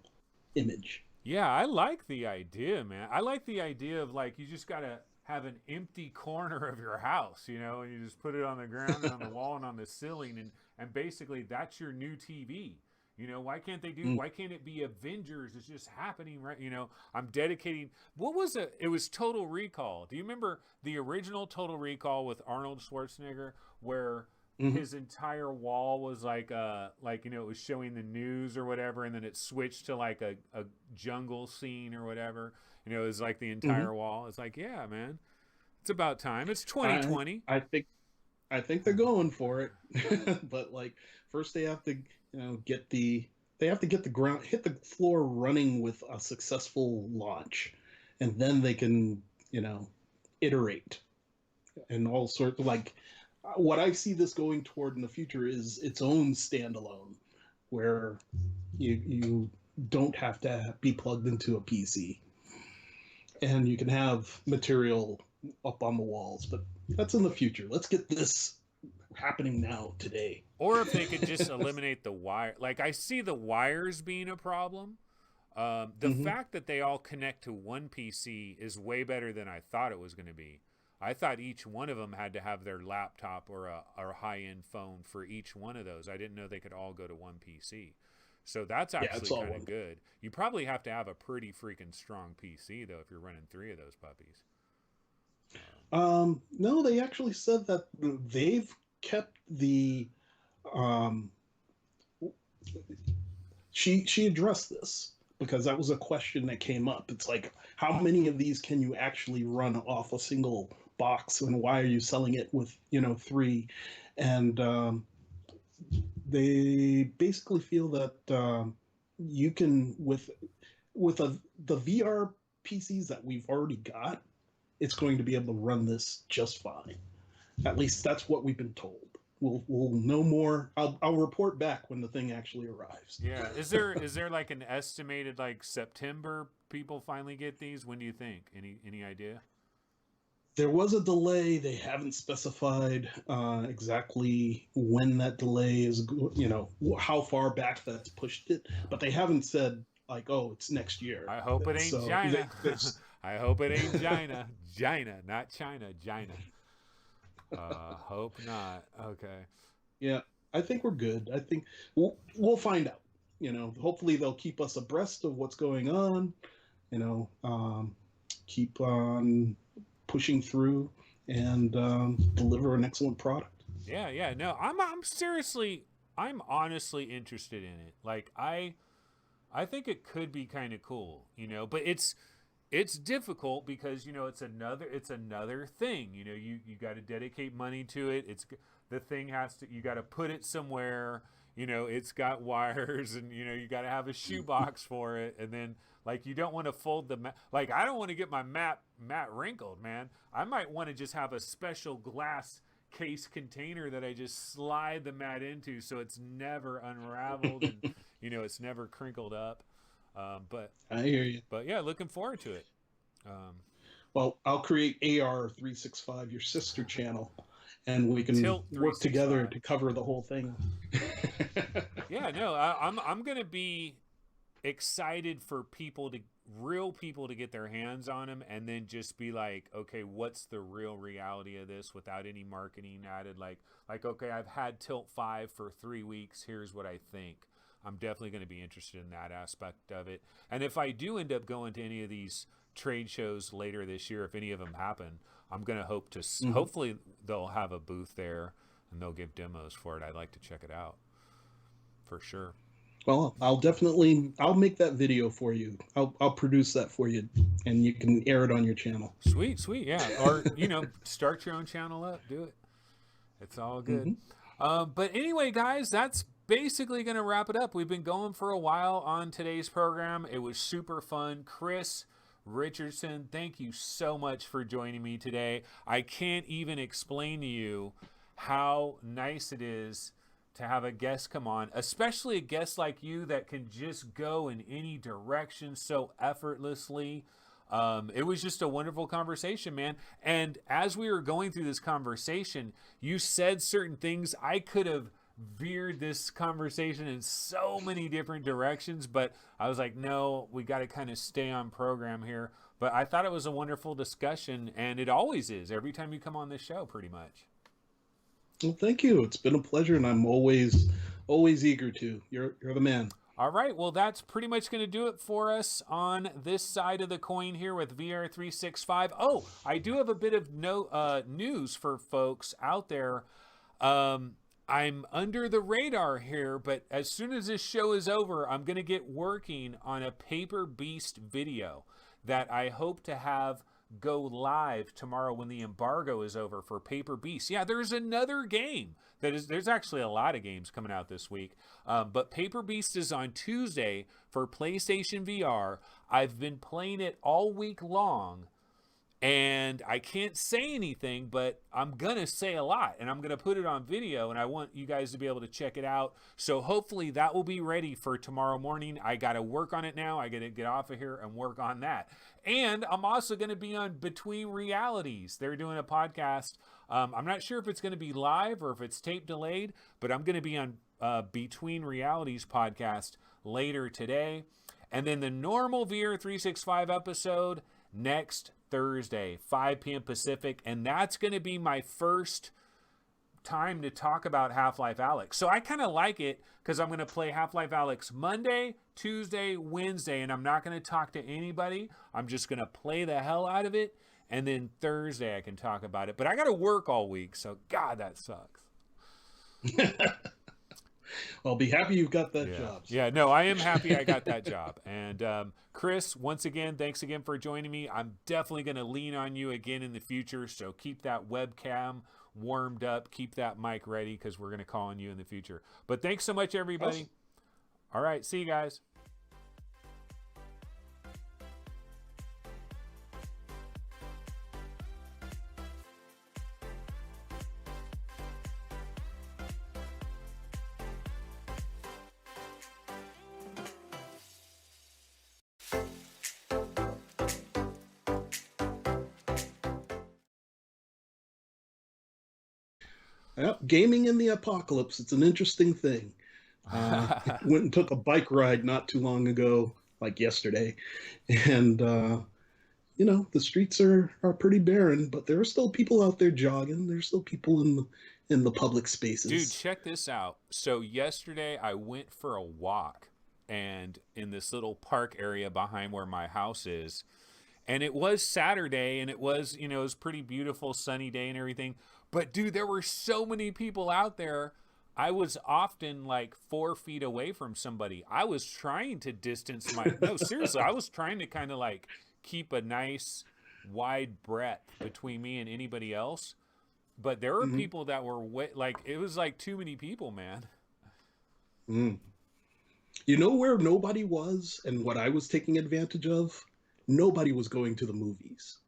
image. Yeah, I like the idea, man. I like the idea of like you just gotta have an empty corner of your house, you know, and you just put it on the ground and on the wall and on the ceiling, and basically that's your new TV. You know, why can't they do? Mm. Why can't it be Avengers? It's just happening, right? You know, I'm dedicating. What was it? It was Total Recall. Do you remember the original Total Recall with Arnold Schwarzenegger, where Hmm. his entire wall was like you know it was showing the news or whatever, and then it switched to like a jungle scene or whatever. You know, it was like the Hmm. entire wall. It's like, yeah, man, it's about time. It's I 2020. I think I think they're going for it, but like first they have to get they have to get the ground hit the floor running with a successful launch, and then they can you know iterate and all sorts of like what I see this going toward in the future is its own standalone, where you don't have to be plugged into a PC, and you can have material up on the walls. But that's in the future. Let's get this happening now today. Or if they could just eliminate the wire. Like I see the wires being a problem. The Hmm. fact that they all connect to one PC is way better than I thought it was going to be. I thought each one of them had to have their laptop or a high-end phone for each one of those. I didn't know they could all go to one PC. So that's Yeah, it's actually all kind of one. good. You probably have to have a pretty freaking strong PC though if you're running 3 of those puppies. No, they actually said that they've kept the um, she addressed this because that was a question that came up. It's like, how many of these can you actually run off a single box, and why are you selling it with three? And they basically feel that you can the VR PCs that we've already got, it's going to be able to run this just fine. At least that's what we've been told. We'll know more. I'll report back when the thing actually arrives. Yeah, is there like an estimated like September people finally get these? When do you think? Any idea? There was a delay. They haven't specified exactly when that delay is. How far back that's pushed it, but they haven't said like, oh, it's next year. I hope it ain't So China. I hope it ain't China. China, not China. China. Hope not. Okay. yeah, I think we're good. I think we'll find out. Hopefully they'll keep us abreast of what's going on. You know, keep on pushing through and deliver an excellent product. Yeah. No, I'm seriously, I'm honestly interested in it. Like I think it could be kind of cool, but it's difficult because it's another thing. You got to dedicate money to it. The thing you got to put it somewhere. It's got wires, and you got to have a shoebox for it, and then like you don't want to fold the like I don't want to get my mat wrinkled, man. I might want to just have a special glass case container that I just slide the mat into so it's never unraveled and it's never crinkled up. But I hear you. But yeah, looking forward to it. Well, I'll create AR365, your sister channel, and we can Tilt work together 365. to cover the whole thing. Yeah, no, I'm gonna be excited for real people to get their hands on them, and then just be like, okay, what's the real reality of this without any marketing added? Like okay, I've had Tilt 5 for 3 weeks. Here's what I think. I'm definitely going to be interested in that aspect of it. And if I do end up going to any of these trade shows later this year, if any of them happen, I'm going to hope to hopefully they'll have a booth there and they'll give demos for it. I'd like to check it out for sure. Well, I'll make that video for you. I'll produce that for you, and you can air it on your channel. Sweet, yeah. Or start your own channel up. Do it. It's all good. But anyway, guys, that's basically going to wrap it up. We've been going for a while on today's program. It was super fun. Chris Richardson, thank you so much for joining me today. I can't even explain to you how nice it is to have a guest come on, especially a guest like you that can just go in any direction so effortlessly. It was just a wonderful conversation, man. And as we were going through this conversation, you said certain things. I could have veered this conversation in so many different directions, but I was like, no, we got to kind of stay on program here. But I thought it was a wonderful discussion, and it always is every time you come on this show, pretty much. Well, thank you. It's been a pleasure, and I'm always eager to. You're the man. All right, well, that's pretty much going to do it for us on this side of the coin here with VR365. Oh, I do have a bit of news for folks out there. I'm under the radar here, but as soon as this show is over, I'm going to get working on a Paper Beast video that I hope to have go live tomorrow when the embargo is over for Paper Beast. Yeah, there's another game there's actually a lot of games coming out this week, but Paper Beast is on Tuesday for PlayStation VR. I've been playing it all week long, and I can't say anything, but I'm going to say a lot, and I'm going to put it on video, and I want you guys to be able to check it out. So hopefully that will be ready for tomorrow morning. I got to work on it now. I got to get off of here and work on that. And I'm also going to be on Between Realities. They're doing a podcast. I'm not sure if it's going to be live or if it's tape delayed, but I'm going to be on Between Realities podcast later today. And then the normal VR365 episode next Thursday, 5 p.m. Pacific, and that's going to be my first time to talk about Half-Life Alyx. So I kind of like it because I'm going to play Half-Life Alyx Monday, Tuesday, Wednesday, and I'm not going to talk to anybody. I'm just going to play the hell out of it, and then Thursday I can talk about it. But I got to work all week, so God, that sucks. I'll be happy you've got that job. Yeah, no, I am happy I got that job. And Chris, once again, thanks again for joining me. I'm definitely going to lean on you again in the future, so keep that webcam warmed up, keep that mic ready, because we're going to call on you in the future. But thanks so much, everybody. Awesome. All right, see you guys. Yep, gaming in the apocalypse. It's an interesting thing. Went and took a bike ride not too long ago, like yesterday, and the streets are pretty barren, but there are still people out there jogging. There's still people in the public spaces. Dude, check this out. So yesterday I went for a walk, and in this little park area behind where my house is, and it was Saturday, and it was, it was pretty beautiful, sunny day and everything. But dude, there were so many people out there. I was often like 4 feet away from somebody. I was trying to distance no, seriously, I was trying to kind of like keep a nice wide breadth between me and anybody else. But there were people that were it was like too many people, man. You know where nobody was and what I was taking advantage of? Nobody was going to the movies.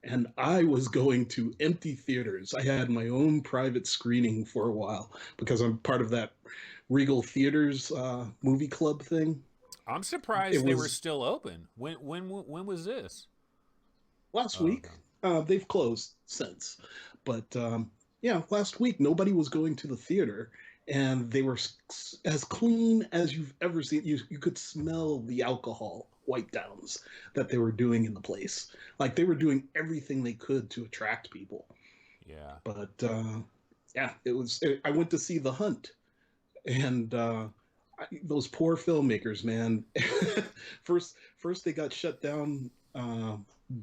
And I was going to empty theaters. I had my own private screening for a while because I'm part of that Regal Theaters movie club thing. I'm surprised they were still open. When was this? Last week. Okay. They've closed since. But last week nobody was going to the theater, and they were as clean as you've ever seen. You could smell the alcohol wipe downs that they were doing in the place. Like they were doing everything they could to attract people. Yeah. But I went to see The Hunt, and those poor filmmakers, man. first they got shut down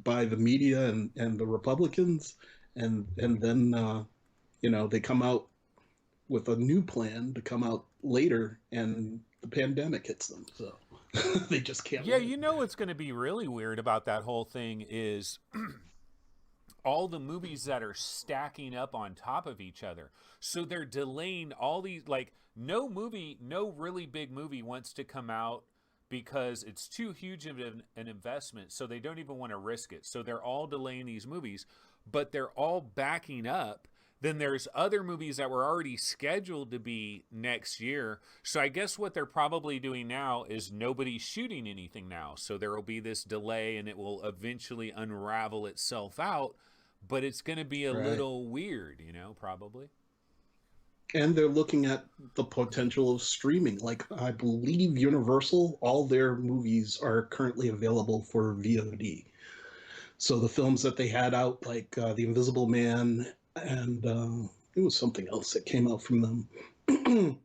by the media and the Republicans, and then they come out with a new plan to come out later, and the pandemic hits them. So they just can't. Yeah, what's going to be really weird about that whole thing is all the movies that are stacking up on top of each other. So they're delaying all these, like no really big movie wants to come out because it's too huge of an investment. So they don't even want to risk it. So they're all delaying these movies, but they're all backing up. Then there's other movies that were already scheduled to be next year. So I guess what they're probably doing now is nobody's shooting anything now. So there will be this delay, and it will eventually unravel itself out. But it's going to be a little weird, probably. And they're looking at the potential of streaming. Like, I believe Universal, all their movies are currently available for VOD. So the films that they had out, like The Invisible Man, and it was something else that came out from them.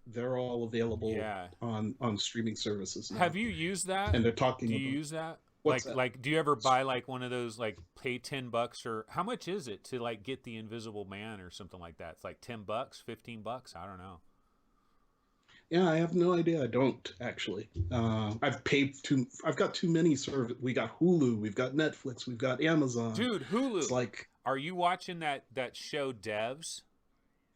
They're all available on streaming services now. Have you used that? And they're talking. Do you use that? What's that? Like, do you ever buy like one of those, like pay $10 or how much is it to like get The Invisible Man or something like that? It's like $10, $15. I don't know. Yeah, I have no idea. I don't actually. I've got too many services. We got Hulu, we've got Netflix, we've got Amazon. Dude, Hulu. It's like, are you watching that show Devs?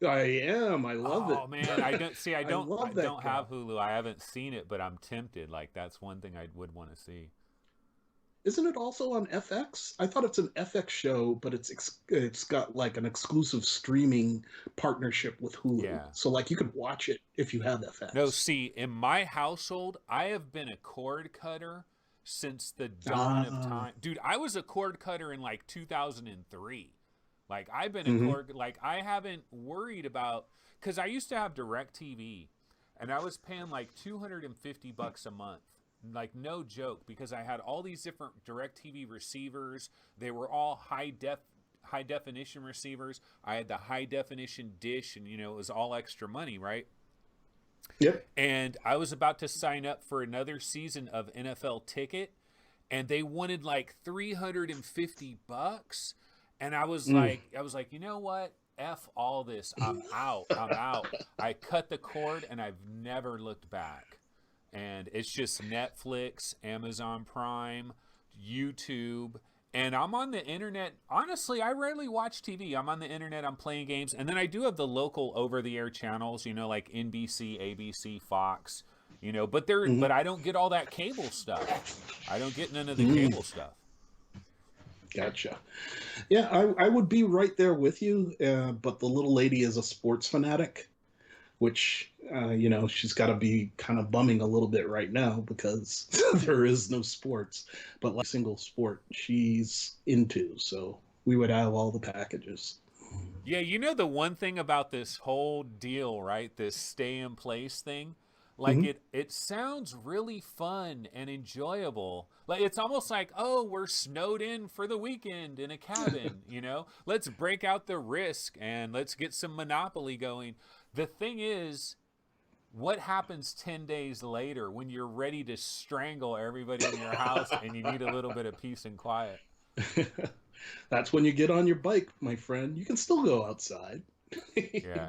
I am. I love it. Oh man, I don't see. I don't love have Hulu. I haven't seen it, but I'm tempted. Like that's one thing I would want to see. Isn't it also on FX? I thought it's an FX show, but it's got like an exclusive streaming partnership with Hulu. Yeah. So like you could watch it if you have FX. No, see, in my household, I have been a cord cutter since the dawn of time. Dude, I was a cord cutter in like 2003. Like I've been a cord, like I haven't worried about, because I used to have DirecTV, and I was paying like $250 a month like no joke, because I had all these different DirecTV receivers. They were all high definition receivers. I had the high definition dish, and it was all extra money, right? Yep. And I was about to sign up for another season of NFL Ticket, and they wanted like $350, and I was like, you know what? F all this. I'm out. I cut the cord, and I've never looked back. And it's just Netflix, Amazon Prime, YouTube, and I'm on the internet. Honestly, I rarely watch TV. I'm on the internet, I'm playing games, and then I do have the local over-the-air channels, like NBC, ABC, Fox, but but I don't get all that cable stuff. I don't get none of the cable stuff. Gotcha. Yeah, I would be right there with you, but the little lady is a sports fanatic, which, she's got to be kind of bumming a little bit right now because there is no sports, but like single sport she's into, so we would have all the packages. Yeah, the one thing about this whole deal, right, this stay in place thing, like it sounds really fun and enjoyable. Like it's almost like, oh, we're snowed in for the weekend in a cabin, Let's break out the Risk and let's get some Monopoly going. The thing is, what happens 10 days later when you're ready to strangle everybody in your house and you need a little bit of peace and quiet? That's when you get on your bike, my friend. You can still go outside. Yeah,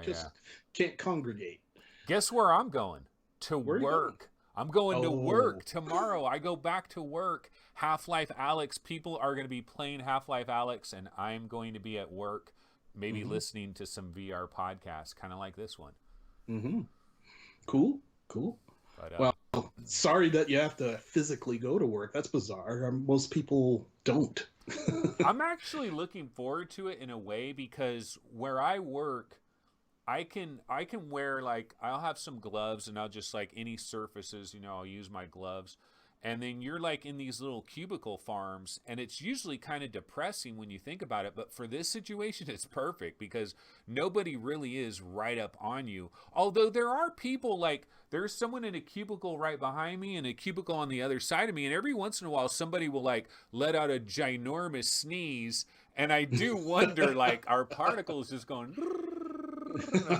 can't congregate. Guess where I'm going? To work. I'm going to work tomorrow. I go back to work. Half-Life Alyx. People are going to be playing Half-Life Alyx, and I'm going to be at work, maybe listening to some VR podcasts, kind of like this one. Cool. But, well, sorry that you have to physically go to work. That's bizarre. Most people don't. I'm actually looking forward to it in a way, because where I work, I can wear, like, I'll have some gloves, and I'll just, like, any surfaces, I'll use my gloves. And then you're like in these little cubicle farms, and it's usually kind of depressing when you think about it. But for this situation, it's perfect because nobody really is right up on you. Although there are people, like there's someone in a cubicle right behind me and a cubicle on the other side of me. And every once in a while, somebody will like let out a ginormous sneeze. And I do wonder, like, are particles just going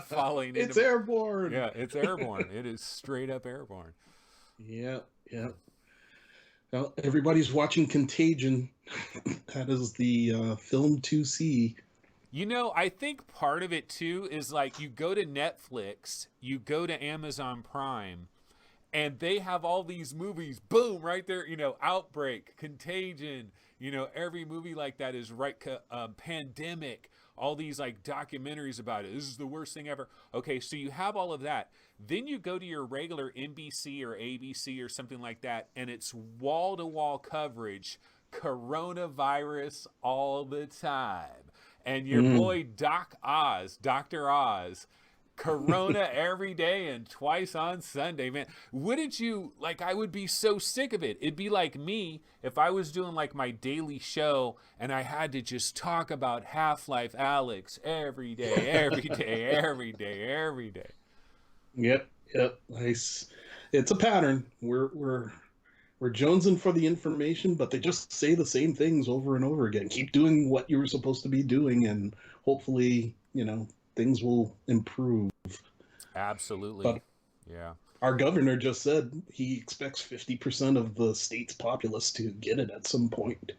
falling into... It's airborne. Yeah, it's airborne. It is straight up airborne. Yeah. Well, everybody's watching Contagion. That is the film to see. I think part of it too is like you go to Netflix, you go to Amazon Prime, and they have all these movies, boom, right there, Outbreak, Contagion, every movie like that is right, Pandemic, all these like documentaries about it. This is the worst thing ever. Okay, so you have all of that. Then you go to your regular NBC or ABC or something like that, and it's wall-to-wall coverage, coronavirus all the time. And your boy Dr. Oz, Corona every day and twice on Sunday, man. Wouldn't you, like, I would be so sick of it. It'd be like me if I was doing like my daily show and I had to just talk about Half-Life Alyx every day. Yep. Nice. It's a pattern. We're jonesing for the information, but they just say the same things over and over again. Keep doing what you were supposed to be doing, and hopefully, things will improve. Absolutely. But yeah. Our governor just said he expects 50% of the state's populace to get it at some point.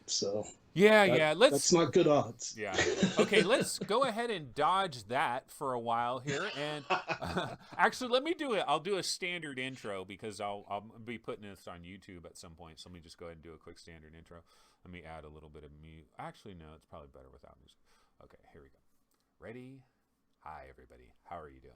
So that's not good odds. Yeah. Okay, let's go ahead and dodge that for a while here. And actually, let me do it. I'll do a standard intro because I'll be putting this on YouTube at some point. So let me just go ahead and do a quick standard intro. Let me add a little bit of music. Actually, no, it's probably better without music. Okay, here we go. Ready? Hi, everybody. How are you doing?